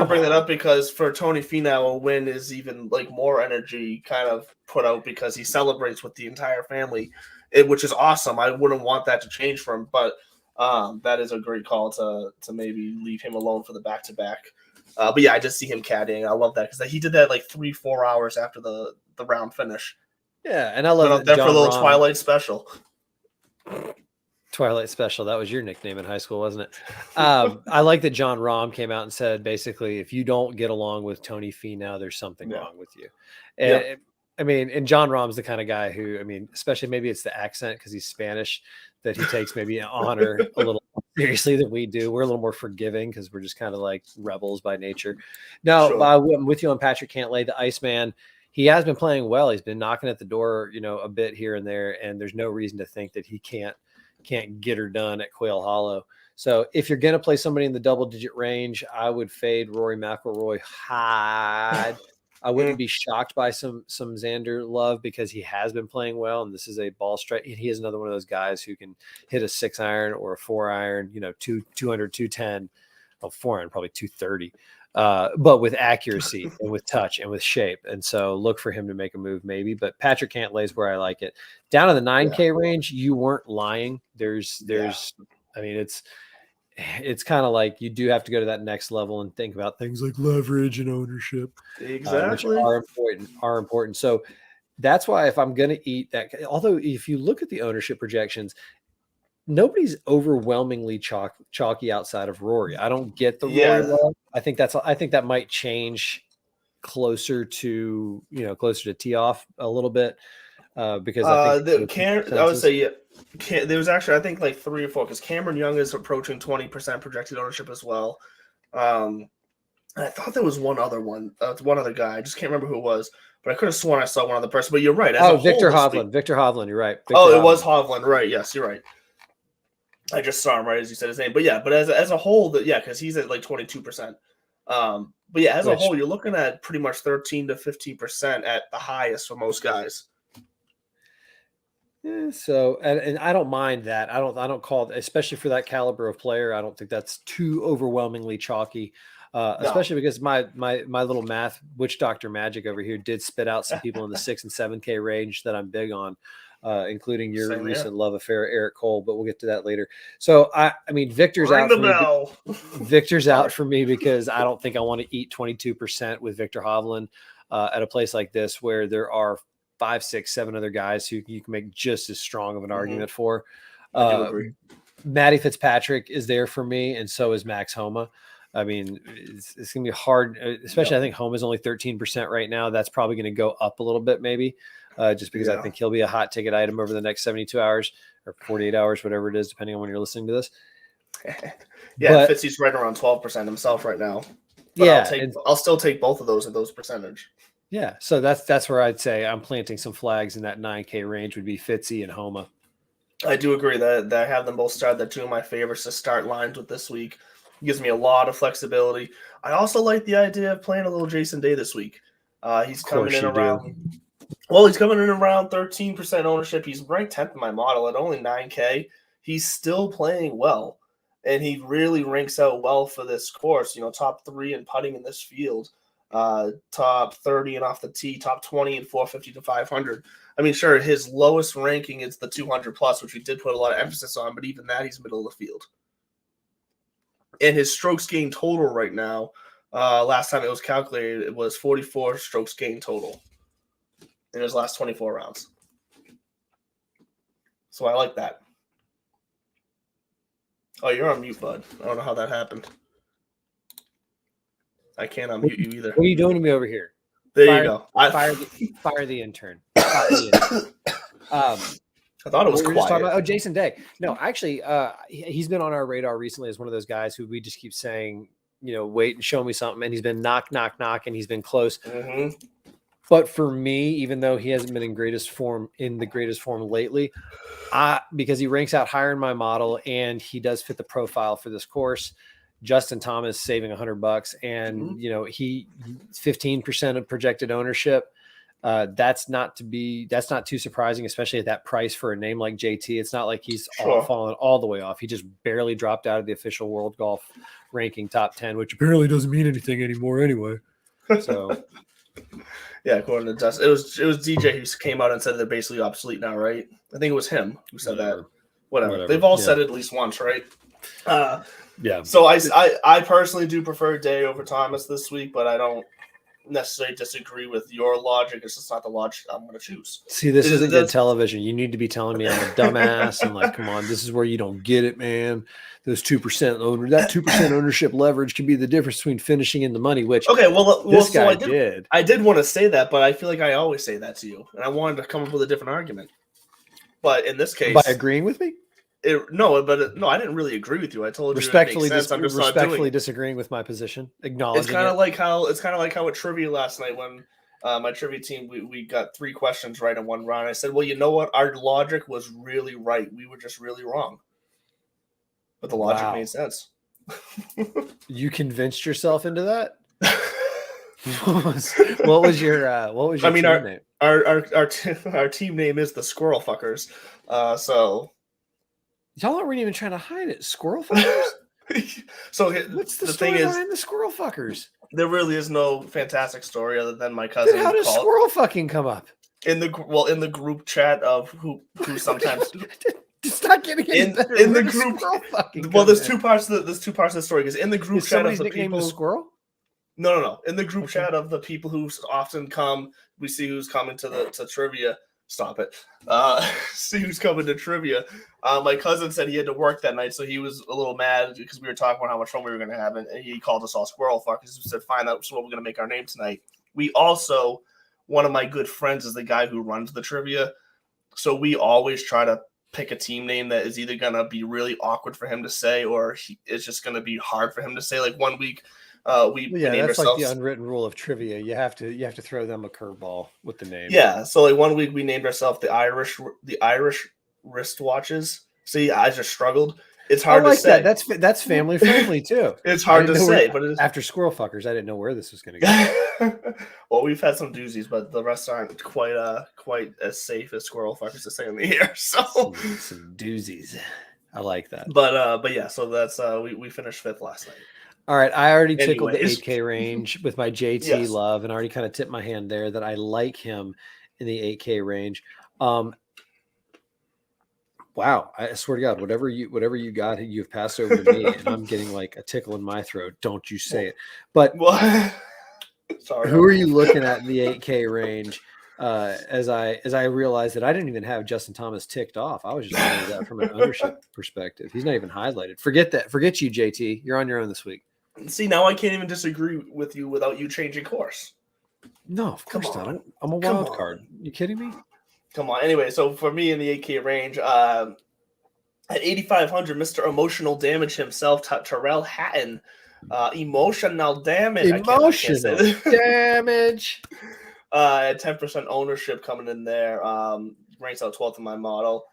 to bring that up because for Tony Finau, a win is even more energy kind of put out because he celebrates with the entire family, which is awesome. I wouldn't want that to change for him, but that is a great call to maybe leave him alone for the back-to-back. But yeah, I just see him caddying. I love that because he did that 3-4 hours after the round finish. Yeah, and I love that for a little Twilight special. Twilight Special. That was your nickname in high school, wasn't it? I like that John Rahm came out and said, basically, if you don't get along with Tony Finau, there's something wrong with you. And, and John Rahm's the kind of guy who, especially maybe it's the accent because he's Spanish, that he takes maybe honor a little more seriously than we do. We're a little more forgiving because we're just kind of like rebels by nature. No, sure. I'm with you on Patrick Cantlay, the Iceman. He has been playing well. He's been knocking at the door, a bit here and there, and there's no reason to think that he can't get her done at Quail Hollow. So if you're going to play somebody in the double-digit range, I would fade Rory McIlroy hard. I wouldn't be shocked by some Xander love because he has been playing well, and this is a ball strike. He is another one of those guys who can hit a 6-iron or a 4-iron, 200, 210, 4-iron, probably 230, but with accuracy and with touch and with shape. And so look for him to make a move maybe, but Patrick Cantlay is where I like it. Down in the 9K range, you weren't lying. It's kind of like you do have to go to that next level and think about things like leverage and ownership, exactly, which are important. So that's why if I'm going to eat that, although if you look at the ownership projections, nobody's overwhelmingly chalky outside of Rory. I don't get the Rory love. I think that might change closer to tee off a little bit because I would say there was actually I think 3 or 4 because Cameron Young is approaching 20% projected ownership as well. And I thought there was one other guy. I just can't remember who it was, but I could have sworn I saw one other person. But you're right. Victor Hovland. Victor Hovland. You're right. It was Hovland. Right. Yes, you're right. I just saw him right as you said his name. But yeah, as a whole, because he's at 22%. But yeah, as a whole, you're looking at pretty much 13 to 15% at the highest for most guys. Yeah, so and I don't mind that. I don't call it, especially for that caliber of player. I don't think that's too overwhelmingly chalky. Especially because my little math witch doctor magic over here did spit out some people in the 6 and 7K range that I'm big on. Including your recent love affair, Eric Cole, but we'll get to that later. So, Victor's out for me. Victor's out for me because I don't think I want to eat 22% with Victor Hovland at a place like this where there are 5, 6, 7 other guys who you can make just as strong of an argument for. Matty Fitzpatrick is there for me, and so is Max Homa. It's going to be hard, especially I think Homa's only 13% right now. That's probably going to go up a little bit maybe. Just because I think he'll be a hot ticket item over the next 72 hours or 48 hours, whatever it is, depending on when you're listening to this. Yeah, But Fitzy's right around 12% himself right now. But yeah, I'll still take both of those at those percentage. yeah. So that's where I'd say I'm planting some flags in that 9K range would be Fitzy and Homa. I do agree that I have them both start. They're two of my favorites to start lines with this week. It gives me a lot of flexibility. I also like the idea of playing a little Jason Day this week. He's coming in around. Well, he's coming in around 13% ownership. He's ranked 10th in my model at only 9K. He's still playing well, and he really ranks out well for this course. Top 3 in putting in this field, top 30 and off the tee, top 20 and 450 to 500. I mean, sure, his lowest ranking is the 200 plus, which we did put a lot of emphasis on, but even that, he's middle of the field. And his strokes gained total right now, last time it was calculated, it was 44 strokes gained total in his last 24 rounds. So I like that. Oh, you're on mute, bud. I don't know how that happened. I can't unmute you either. What are you doing to me over here? There you go. Fire the intern. I thought it was quiet. About, Jason Day. No, actually, he's been on our radar recently as one of those guys who we just keep saying, wait and show me something. And he's been knock, and he's been close. Mm-hmm. But for me, even though he hasn't been in the greatest form lately, because he ranks out higher in my model and he does fit the profile for this course, Justin Thomas saving $100 and, he 15% of projected ownership. That's not too surprising, especially at that price for a name like JT. It's not like he's fallen all the way off. He just barely dropped out of the official world golf ranking top 10, which apparently doesn't mean anything anymore anyway. So yeah, according to Dust, it was DJ who came out and said they're basically obsolete now, right? I think it was him who said that. Whatever. They've all said it at least once, right? Yeah. So I personally do prefer Day over Thomas this week, but I don't necessarily disagree with your logic. It's just not the logic I'm going to choose. See, this isn't good television. You need to be telling me I'm a dumbass and come on, this is where you don't get it, man. Those 2% owner, that 2% ownership leverage can be the difference between finishing in the money. Which this guy did. I did want to say that, but I feel like I always say that to you, and I wanted to come up with a different argument. But in this case, by agreeing with me. No, I didn't really agree with you. I told you respectfully disagreeing with my position. Acknowledging it's kind of like how at trivia last night when my trivia team we got 3 questions right in one round. I said, well, you know what? Our logic was really right. We were just really wrong. But the logic made sense. You convinced yourself into that? What was your team name? Our team name is the Squirrel Fuckers. So y'all aren't even trying to hide it. Squirrel Fuckers? So what's the thing behind the Squirrel Fuckers? There really is no fantastic story other than my cousin. Then how does squirrel fucking come up? In the group chat of who sometimes it's not getting any better. In the group. Well, there's two parts of the story because in the group chat of the people. The squirrel? No. In the group chat of the people who often come, we see who's coming to trivia. Stop it. See who's coming to trivia. My cousin said he had to work that night, so he was a little mad because we were talking about how much fun we were going to have, and he called us all squirrel fuckers. He said, fine, that's what we're going to make our name tonight. We also, one of my good friends is the guy who runs the trivia, so we always try to pick a team name that is either going to be really awkward for him to say or it's just going to be hard for him to say. Like one week, we named that's ourselves, like the unwritten rule of trivia. You have to throw them a curveball with the name. Yeah, so like one week we named ourselves the Irish wristwatches. See, I just struggled. It's hard to say. That's family friendly too. It's hard to say, but after squirrel fuckers, I didn't know where this was going to go. Well, we've had some doozies, but the rest aren't quite as safe as squirrel fuckers to say in the air. So some doozies. I like that. But yeah, so that's we finished 5th last night. All right, I already tickled the 8K range with my JT love, and already kind of tipped my hand there that I like him in the 8K range. Wow, I swear to God, whatever you got, you've passed over to me, and I'm getting like a tickle in my throat. Don't you say it. But sorry, who are you looking at in the 8K range? As I realized that I didn't even have Justin Thomas ticked off. I was just looking at that from an ownership perspective. He's not even highlighted. Forget that. Forget you, JT. You're on your own this week. See, now I can't even disagree with you without you changing course. No, of course not. I'm a wild card. You kidding me? Come on. Anyway, so for me in the 8K range, At 8,500, Mr. Emotional Damage himself, Terrell Hatton. Emotional damage. I can't say Emotional that. damage. At 10% ownership coming in there. Ranks out 12th in my model.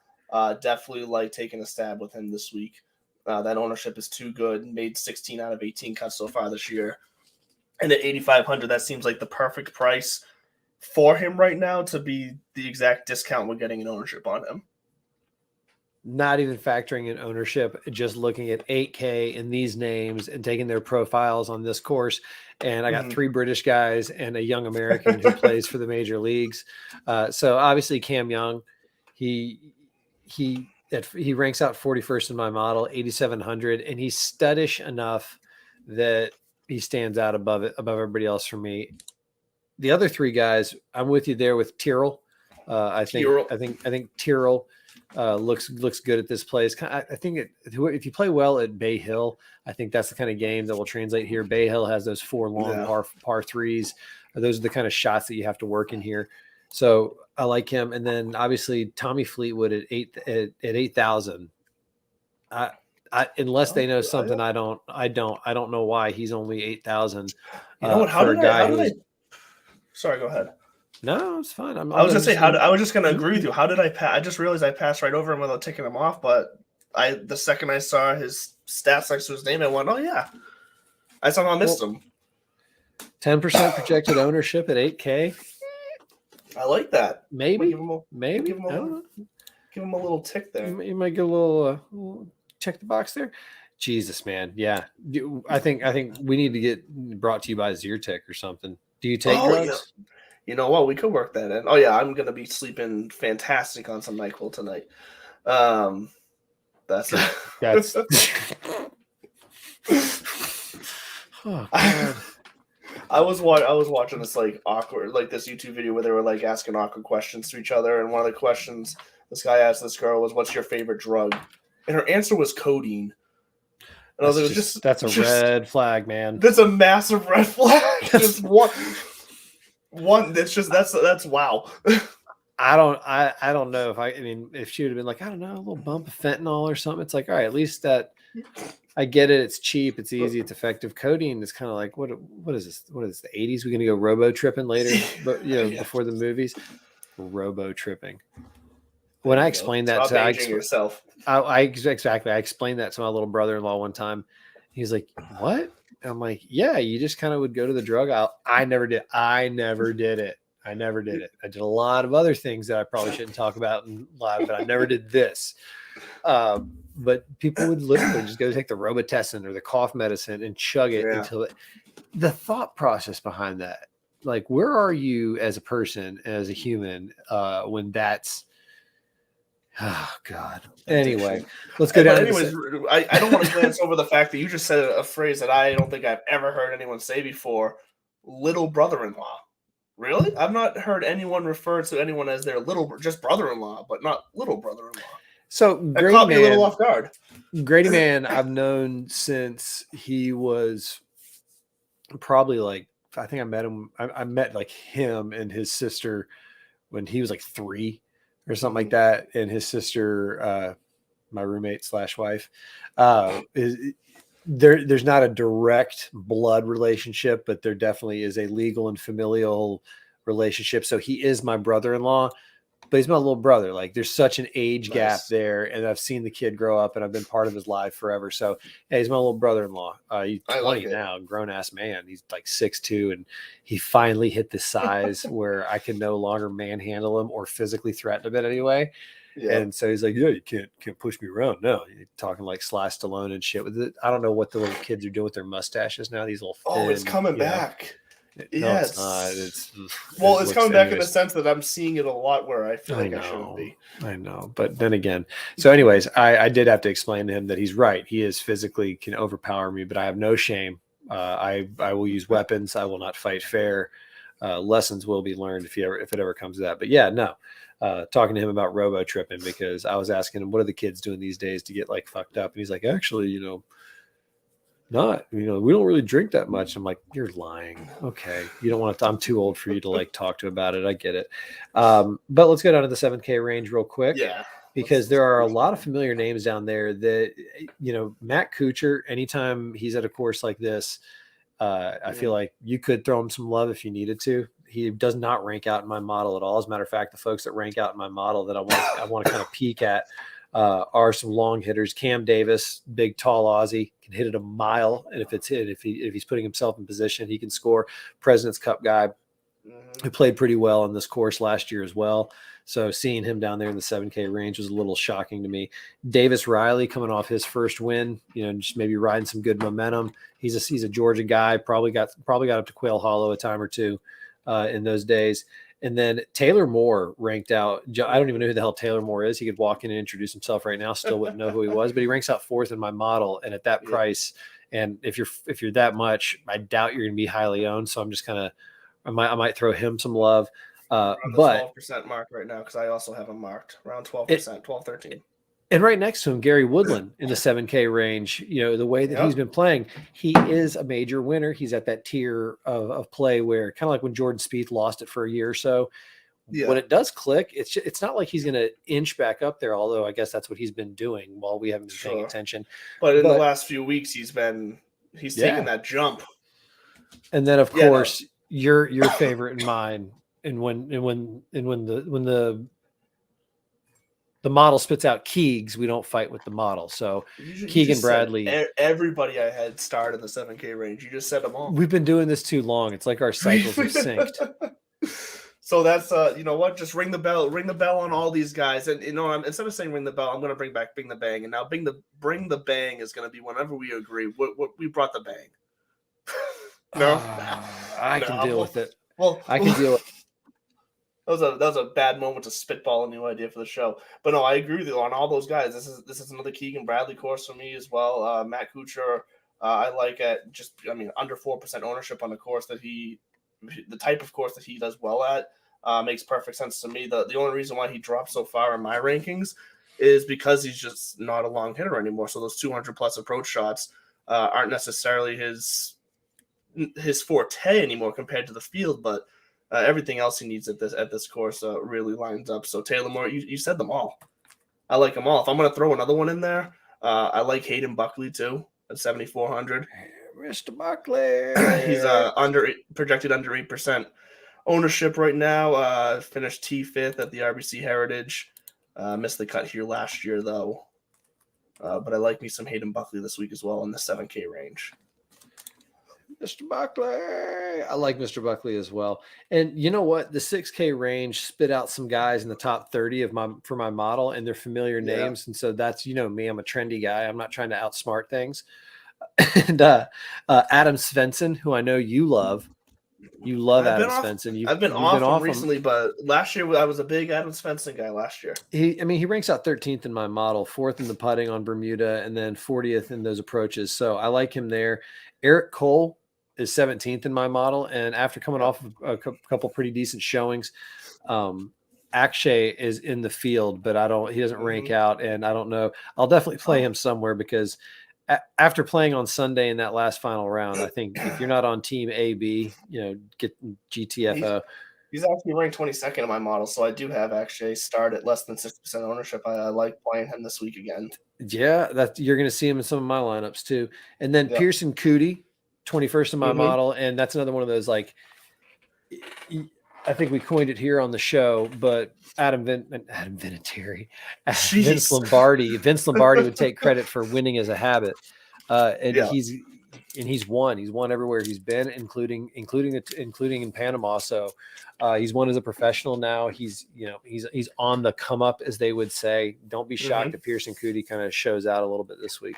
Definitely like taking a stab with him this week. That ownership is too good. Made 16 out of 18 cuts so far this year. And at 8,500, that seems like the perfect price for him right now to be the exact discount we're getting in ownership on him. Not even factoring in ownership, just looking at 8K in these names and taking their profiles on this course. And I got 3 British guys and a young American who plays for the major leagues. So obviously Cam Young, he ranks out 41st in my model, 8,700, and he's studdish enough that he stands out above everybody else for me. The other 3 guys, I'm with you there with Tyrrell. I think Tyrrell looks good at this place. I think if you play well at Bay Hill, I think that's the kind of game that will translate here. Bay Hill has those 4 long par threes. Those are the kind of shots that you have to work in here. So I like him. And then obviously Tommy Fleetwood at 8,000. Unless they know something I don't know why he's only 8,000. You know what? Sorry, go ahead. No, it's fine. I was gonna say I was just gonna agree with you. How did I pass? I just realized I passed right over him without taking him off. But the second I saw his stats next to his name, I went, "Oh yeah." I somehow missed him. 10% projected ownership at 8K. I like that. Maybe. Give him a little tick there. You might get a little check the box there. Jesus, man. Yeah. I think we need to get brought to you by Zyrtec or something. Do you take drugs? Yeah. You know what? We could work that in. Oh yeah, I'm gonna be sleeping fantastic on some NyQuil tonight. That's oh, God. I was watching this awkward this YouTube video where they were asking awkward questions to each other, and one of the questions this guy asked this girl was, "What's your favorite drug?" And her answer was codeine. And I was like, that's a red flag, man. That's a massive red flag. Just one. That's wow. I don't know if she would have been like, I don't know, a little bump of fentanyl or something. It's like, all right, at least that I get it. It's cheap. It's easy. It's effective. Codeine is kind of like, what is this? What is the 80s? We're going to go robo tripping later, but before the movies, robo tripping. When I explained that to yourself, I explained that to my little brother-in-law one time. He's like, what? I'm like, yeah, you just kind of would go to the drug aisle. I never did it. I did a lot of other things that I probably shouldn't talk about in live, but I never did this. But people would literally just go take the Robitussin or the cough medicine and chug it until the thought process behind that. Like, where are you as a person, as a human, when that's, oh God. Anyway, let's go down. Anyways, I don't want to glance over the fact that you just said a phrase that I don't think I've ever heard anyone say before. Little brother-in-law. Really? I've not heard anyone refer to anyone as their just brother-in-law, but not little brother-in-law. So Grady caught me a little off guard. Grady Man, I've known since he was probably I think I met him. I met him and his sister when he was 3 or something like that. And his sister, my roommate / wife, there's not a direct blood relationship, but there definitely is a legal and familial relationship. So he is my brother-in-law, but he's my little brother. There's such an age gap there, and I've seen the kid grow up, and I've been part of his life forever. So yeah, he's my little brother-in-law. He's 20 now, grown-ass man. He's 6'2", and he finally hit the size where I can no longer manhandle him or physically threaten him in any way. Yeah. And so he's like, yeah, you can't push me around. No, you're talking like Sly Stallone and shit with it. I don't know what the little kids are doing with their mustaches now. These little thin, it's coming back. Yes. No, it's not. It's coming back in the sense that I'm seeing it a lot where I feel like I shouldn't be. I know. But then again, so anyways, I did have to explain to him that he's right. He is physically can overpower me, but I have no shame. I will use weapons. I will not fight fair. Lessons will be learned if it ever comes to that. But yeah, no. Talking to him about robo tripping, because I was asking him, what are the kids doing these days to get fucked up? And he's like, actually, not, we don't really drink that much. I'm like, you're lying. Okay. You don't want to, I'm too old for you to talk to about it. I get it. But let's go down to the 7K range real quick. Yeah. because there are a lot of familiar names down there that, Matt Kuchar, anytime he's at a course like this, I feel like you could throw him some love if you needed to. He does not rank out in my model at all. As a matter of fact, the folks that rank out in my model that I want to kind of peek at are some long hitters. Cam Davis, big, tall Aussie, can hit it a mile. And if he's putting himself in position, he can score. President's Cup guy who played pretty well on this course last year as well. So seeing him down there in the 7K range was a little shocking to me. Davis Riley coming off his first win, just maybe riding some good momentum. He's a Georgia guy, probably got up to Quail Hollow a time or two in those days. And then Taylor Moore ranked out. I don't even know who the hell Taylor Moore is. He could walk in and introduce himself right now. Still wouldn't know who he was, but he ranks out 4th in my model. And at that price, and if you're that much, I doubt you're going to be highly owned. So I'm just I might throw him some love. Around the 12% mark right now, because I also have him marked around 12%, 12, 13. And right next to him, Gary Woodland in the 7K range. The way that he's been playing, he is a major winner. He's at that tier of play where, kind of like when Jordan Spieth lost it for a year or so. Yeah. When it does click, it's not like he's going to inch back up there, although I guess that's what he's been doing while we haven't been paying attention. But in the last few weeks, he's taken that jump. And then, of course, your favorite and mine. And when the model spits out Keegs, we don't fight with the model. So Keegan Bradley, everybody I had starred in the 7K range. You just said them all. We've been doing this too long. It's like our cycles are synced. So that's just ring the bell on all these guys. And instead of saying ring the bell, I'm going to bring back Bing the Bang. And now bring the bang is going to be whenever we agree. What we brought the bang. No, I can deal with it. Well, I can deal with it. That was a bad moment to spitball a new idea for the show. But no, I agree with you on all those guys. This is another Keegan Bradley course for me as well. Matt Kuchar, I like at under 4% ownership on the course the type of course that he does well at makes perfect sense to me. The only reason why he dropped so far in my rankings is because he's just not a long hitter anymore. So those 200 plus approach shots aren't necessarily his forte anymore compared to the field, but everything else he needs at this course really lines up. So Taylor Moore, you said them all. I like them all. If I'm going to throw another one in there, I like Hayden Buckley too at 7,400. Mr. Buckley. He's projected under 8% ownership right now. Finished T5th at the RBC Heritage. Missed the cut here last year though. But I like me some Hayden Buckley this week as well in the 7K range. Mr. Buckley. I like Mr. Buckley as well. And you know what? The 6K range spit out some guys in the top 30 for my model, and they're familiar names. And so that's, me, I'm a trendy guy. I'm not trying to outsmart things. And Adam Svensson, who I know you love. You love Adam Svensson. I've been off recently, but last year I was a big Adam Svensson guy last year. He ranks out 13th in my model, 4th in the putting on Bermuda, and then 40th in those approaches. So I like him there. Eric Cole is 17th in my model, and after coming off of a couple pretty decent showings, Akshay is in the field, but he doesn't rank out, and I don't know. I'll definitely play him somewhere because after playing on Sunday in that last final round, I think if you're not on team AB, get GTFO. He's actually ranked 22nd in my model, so I do have Akshay start at less than 60% ownership. I like playing him this week again. Yeah, you're going to see him in some of my lineups too. And then Pearson Cootie, 21st in my model, and that's another one of those, like, I think we coined it here on the show, but Vince Lombardi would take credit for winning as a habit, and he's won everywhere he's been, including in Panama. So he's won as a professional now. He's on the come up, as they would say. Don't be shocked if Pearson Cootie kind of shows out a little bit this week.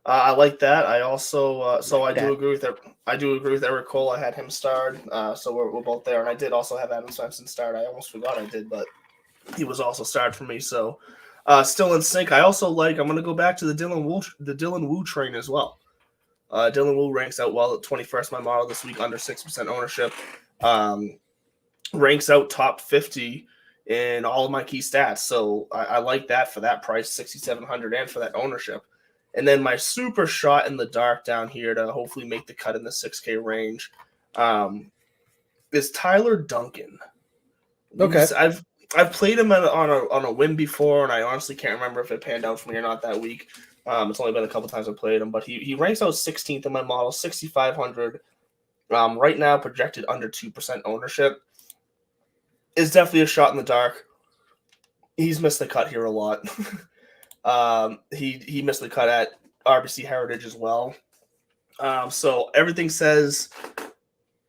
I like that. I also do agree with that. I do agree with Eric Cole. I had him starred, so we're both there. And I did also have Adam Svensson starred. I almost forgot I did, but he was also starred for me. So still in sync. I also I'm going to go back to the Dylan Wu train as well. Dylan Wu ranks out well at 21st my model this week, under 6% ownership. Ranks out top 50 in all of my key stats. So I like that for that price, 6,700, and for that ownership. And then my super shot in the dark down here to hopefully make the cut in the 6K range is Tyler Duncan. Okay. I've played him on a whim before, and I honestly can't remember if it panned out for me or not that week. It's only been a couple times I played him, but he ranks out 16th in my model, 6,500. Right now, projected under 2% ownership. Is definitely a shot in the dark. He's missed the cut here a lot. He missed the cut at RBC Heritage as well. So everything says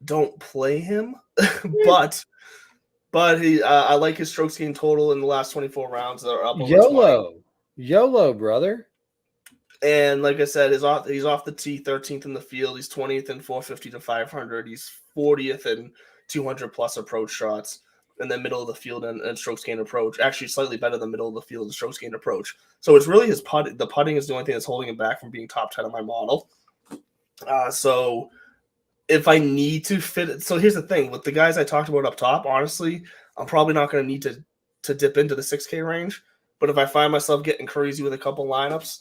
don't play him, but I like his strokes gained total in the last 24 rounds. They're up over 20. YOLO, brother. And like I said, he's off the tee, 13th in the field. He's 20th in 450 to 500. He's 40th in 200 plus approach shots. And then middle of the field and strokes gained approach. Actually, slightly better than middle of the field and strokes gained approach. So it's really his putt. The putting is the only thing that's holding him back from being top 10 on my model. So if I need to fit it, so here's the thing with the guys I talked about up top. Honestly, I'm probably not going to need to dip into the 6K range. But if I find myself getting crazy with a couple lineups,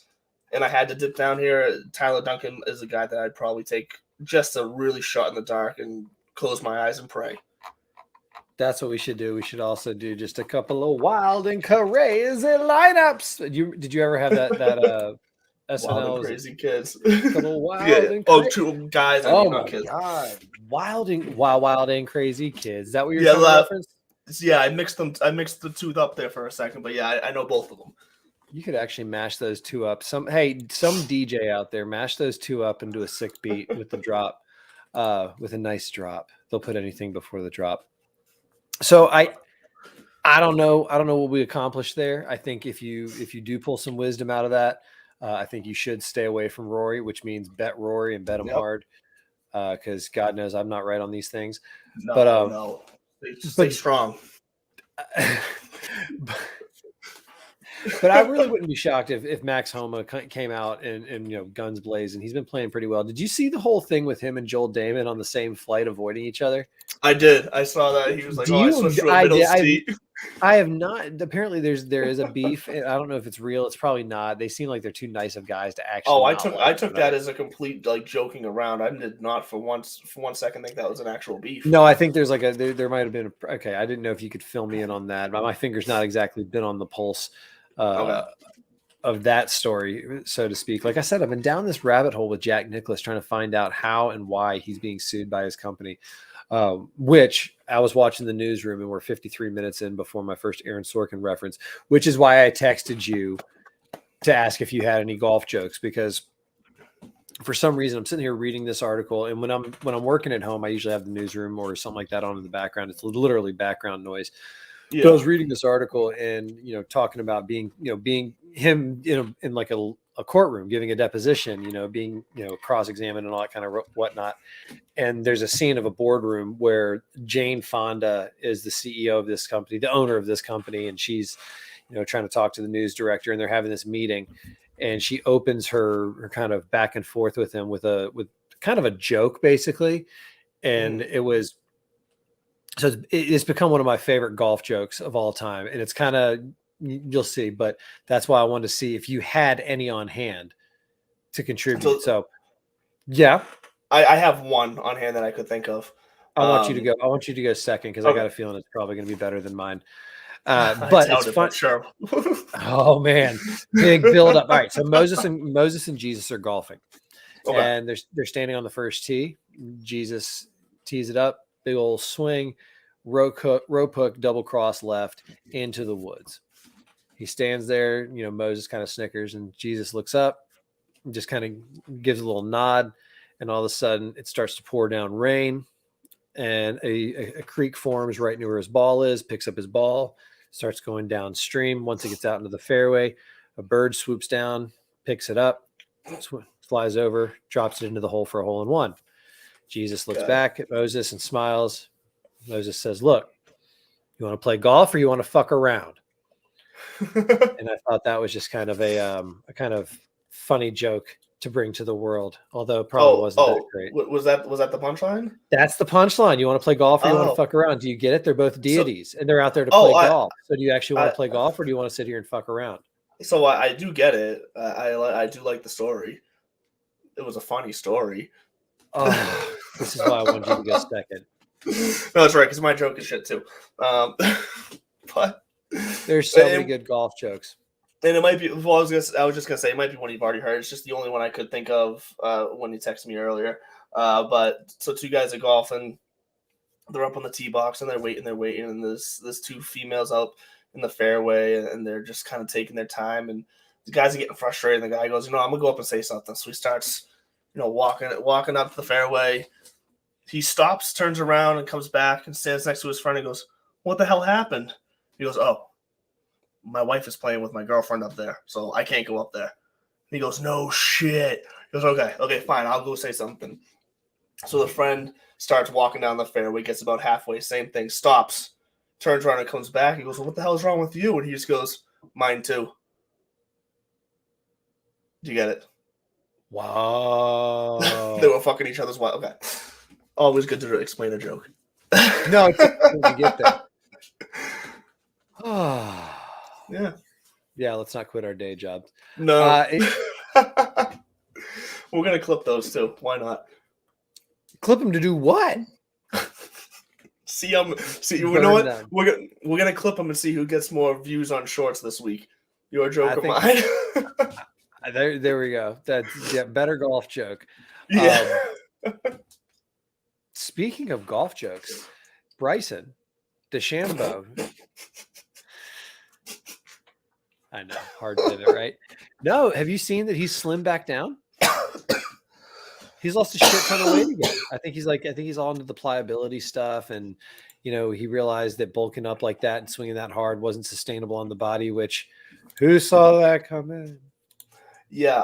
and I had to dip down here, Tyler Duncan is a guy that I'd probably take just a really shot in the dark and close my eyes and pray. That's what we should do. We should also do just a couple of wild and crazy lineups. Did you ever have that SNL? Wild and crazy kids. Couple of wild and crazy. Two guys. Oh my kids. God! Wild and crazy kids. Is that what you're trying to reference? Yeah, I mixed them. I mixed the two up there for a second, but yeah, I know both of them. You could actually mash those two up. Some DJ out there, mash those two up and do a sick beat with the drop, with a nice drop. They'll put anything before the drop. So I don't know what we accomplished there. I think if you do pull some wisdom out of that, I think you should stay away from Rory, which means bet Rory and bet him hard, because God knows I'm not right on these things. No. Stay strong. But I really wouldn't be shocked if Max Homa came out and guns blazing. He's been playing pretty well. Did you see the whole thing with him and Joel Damon on the same flight avoiding each other? I did. I saw that. He was like, I switched to a middle seat. I have not. Apparently, there is a beef. I don't know if it's real. It's probably not. They seem like they're too nice of guys to actually. Oh, I took that as a complete joking around. I did not for one second think that was an actual beef. No, I think there's there might have been. Okay, I didn't know if you could fill me in on that. My finger's not exactly been on the pulse of that story, so to speak. Like I said, I've been down this rabbit hole with Jack Nicklaus trying to find out how and why he's being sued by his company. Which I was watching the newsroom and we're 53 minutes in before my first Aaron Sorkin reference, which is why I texted you to ask if you had any golf jokes, because for some reason I'm sitting here reading this article, and when I'm working at home, I usually have the newsroom or something like that on in the background. It's literally background noise. Yeah. So I was reading this article and, talking about being him in like a courtroom, giving a deposition, being, cross-examined and all that kind of whatnot. And there's a scene of a boardroom where Jane Fonda is the CEO of this company, the owner of this company. And she's, trying to talk to the news director, and they're having this meeting, and she opens her kind of back and forth with him with kind of a joke, basically. And it's become one of my favorite golf jokes of all time. And it's kind of, you'll see, but that's why I wanted to see if you had any on hand to contribute. So yeah, I have one on hand that I could think of. I want you to go second, because I got a feeling it's probably going to be better than mine. But it's fun. Sure. Oh man, big build up. All right, so Moses and Jesus are golfing, and they're standing on the first tee. Jesus tees it up, big old swing, rope hook, double cross left into the woods. He stands there, Moses kind of snickers, and Jesus looks up and just kind of gives a little nod. And all of a sudden it starts to pour down rain, and a creek forms right near where his ball is, picks up his ball, starts going downstream. Once it gets out into the fairway, a bird swoops down, picks it up, flies over, drops it into the hole for a hole in one. Jesus looks back at Moses and smiles. Moses says, "Look, you want to play golf or you want to fuck around?" And I thought that was just kind of a kind of funny joke to bring to the world, although it probably wasn't that great. Was that the punchline? That's the punchline. You want to play golf or you want to fuck around? Do you get it? They're both deities, and they're out there to play golf. So do you actually want to play golf, or do you want to sit here and fuck around? So I do get it. I do like the story. It was a funny story. Oh, this is why I wanted you to go second. No, that's right, because my joke is shit too. But There's so many good golf jokes. And it might be. Well, I was just gonna say it might be one you've already heard. It's just the only one I could think of when you texted me earlier. But so two guys are golfing. They're up on the tee box and they're waiting, and there's two females out in the fairway, and they're just kind of taking their time. And the guys are getting frustrated. And the guy goes, I'm gonna go up and say something. So he starts, walking up the fairway. He stops, turns around, and comes back and stands next to his friend and goes, "What the hell happened?" He goes, "Oh, my wife is playing with my girlfriend up there, so I can't go up there." He goes, "No shit." He goes, okay, fine, I'll go say something. So the friend starts walking down the fairway, gets about halfway, same thing, stops, turns around and comes back. He goes, "Well, what the hell is wrong with you?" And he just goes, "Mine too." Do you get it? Wow. They were fucking each other's wife. Okay. Always good to explain a joke. No, it's to get that. Yeah. Yeah, let's not quit our day jobs. No. We're going to clip those too. Why not? Clip them to do what? See, you know what? We're gonna clip them and see who gets more views on shorts this week. Your joke or mine? There we go. That's better golf joke. Yeah. Speaking of golf jokes, Bryson DeChambeau. I know, hard to say that, right? No, have you seen that he's slimmed back down? He's lost a shit ton of weight again. I think he's all into the pliability stuff, and he realized that bulking up like that and swinging that hard wasn't sustainable on the body. Which, who saw that coming? Yeah,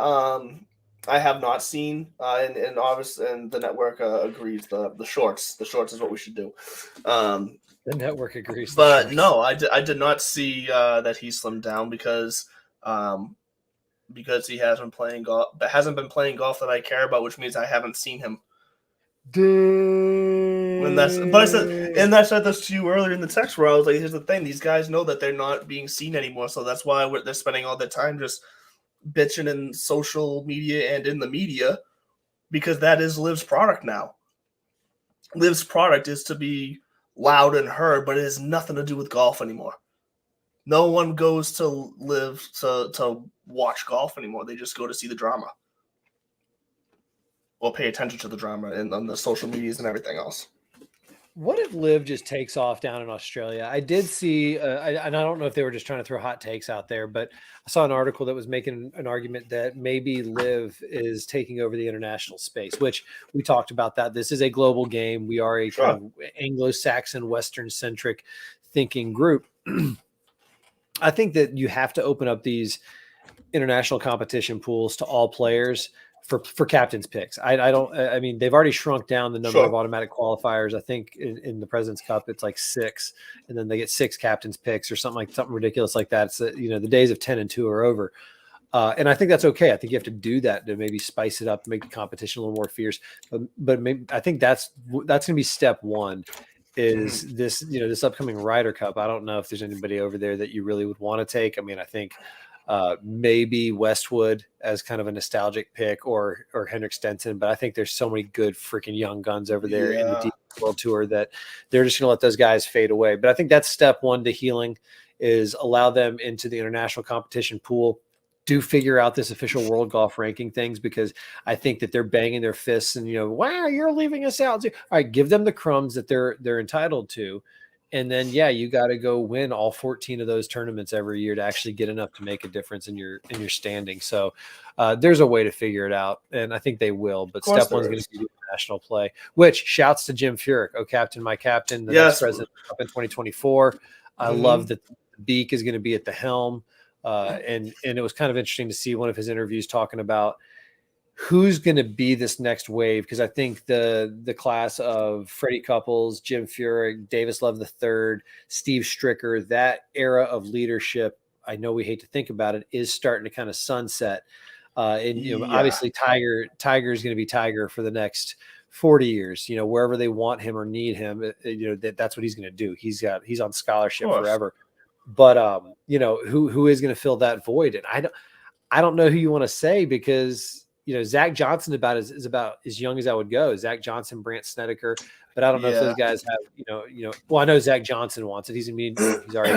I have not seen, and obviously, and the network agrees. The shorts is what we should do. The network agrees, but no, I did not see that he slimmed down because he hasn't been playing golf that I care about, which means I haven't seen him. I said this to you earlier in the text where I was like, here's the thing, these guys know that they're not being seen anymore, so that's why they're spending all their time just bitching in social media and in the media, because that is Liv's product now. Liv's product is to be loud and heard, but it has nothing to do with golf anymore. No one goes to Live to watch golf anymore. They just go to see the drama or pay attention to the drama and on the social medias and everything else. What if Liv just takes off down in Australia? I did see, and I don't know if they were just trying to throw hot takes out there, but I saw an article that was making an argument that maybe Liv is taking over the international space, which we talked about that. This is a global game. We are a kind of Anglo-Saxon, Western-centric thinking group. I think that you have to open up these international competition pools to all players for captain's picks. I mean, they've already shrunk down the number of automatic qualifiers. I think in the President's Cup, it's like 6, and then they get 6 captain's picks or something ridiculous like that. It's the days of 10 and 2 are over. And I think that's okay. I think you have to do that to maybe spice it up, make the competition a little more fierce. But maybe, I think that's going to be step one. Is this upcoming Ryder Cup? I don't know if there's anybody over there that you really would want to take. I mean, I think maybe Westwood as kind of a nostalgic pick, or Henrik Stenson, but I think there's so many good freaking young guns over there in the Divots World Tour that they're just gonna let those guys fade away. But I think that's step one to healing, is allow them into the international competition pool. Do figure out this official world golf ranking things, because I think that they're banging their fists and wow, you're leaving us out. All right, give them the crumbs that they're entitled to. And then, you got to go win all 14 of those tournaments every year to actually get enough to make a difference in your standing. So there's a way to figure it out, and I think they will. But step one is going to be national play. Which shouts to Jim Furyk, captain, my captain, the next President Cup in 2024. I love that Beak is going to be at the helm, and it was kind of interesting to see one of his interviews talking about who's going to be this next wave, because I think the class of Freddie Couples, Jim Furyk, Davis Love III, Steve Stricker, that era of leadership, I know we hate to think about it, is starting to kind of sunset. Obviously Tiger is going to be Tiger for the next 40 years, wherever they want him or need him, that's what he's going to do. He's on scholarship forever. But who is going to fill that void? And I don't know who you want to say, because Zach Johnson is about as young as I would go. Zach Johnson, Brandt Snedeker, but I don't know if Yeah. those guys have, well, I know Zach Johnson wants it. He's already.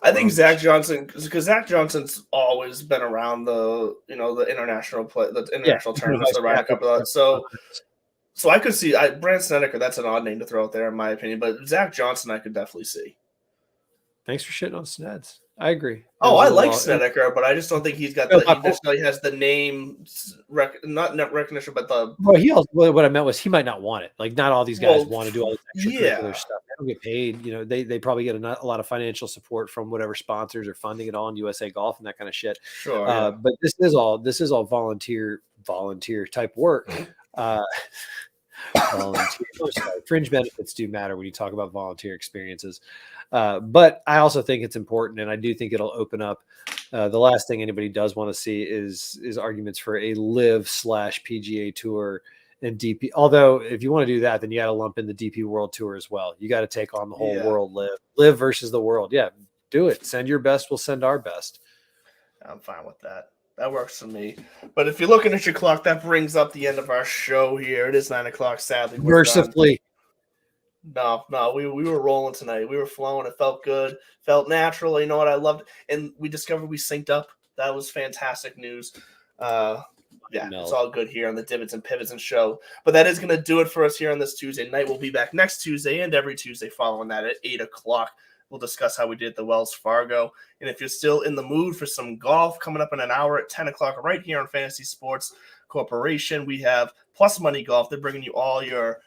I think Zach Johnson, because Zach Johnson's always been around the international tournaments, the Ryder Cup. So I could see Brant Snedeker. That's an odd name to throw out there, in my opinion. But Zach Johnson, I could definitely see. Thanks for shitting on Sneds. I agree. I like Snedeker, but I just don't think he's got he necessarily has the name not recognition, but the. Well, what I meant was he might not want it. Like, not all these guys want to do all this extracurricular stuff. They don't get paid. They probably get a lot of financial support from whatever sponsors are funding it all in USA Golf and that kind of shit. Sure. But this is all volunteer type work. Fringe benefits do matter when you talk about volunteer experiences. But I also think it's important, and I do think it'll open up. The last thing anybody does want to see is arguments for a LIV/PGA Tour and DP. Although if you want to do that, then you got to lump in the DP World Tour as well. You got to take on the whole world. LIV versus the world. Yeah, do it. Send your best. We'll send our best. I'm fine with that. That works for me. But if you're looking at your clock, that brings up the end of our show here. It is 9 o'clock, sadly. Mercifully. No, we were rolling tonight. We were flowing. It felt good. Felt natural. You know what? I loved it. And we discovered we synced up. That was fantastic news. It's all good here on the Divots and Pivots and show. But that is going to do it for us here on this Tuesday night. We'll be back next Tuesday and every Tuesday following that at 8 o'clock. We'll discuss how we did the Wells Fargo. And if you're still in the mood for some golf coming up in an hour at 10 o'clock right here on Fantasy Sports Corporation, we have Plus Money Golf. They're bringing you all your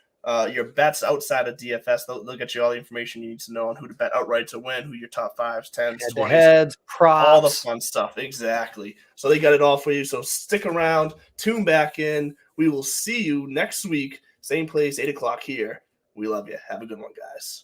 bets outside of DFS. They'll get you all the information you need to know on who to bet outright to win, who your top 5s, 10s, 20s, heads, props, all the fun stuff. Exactly. So they got it all for you. So stick around, tune back in. We will see you next week. Same place, 8 o'clock here. We love you. Have a good one, guys.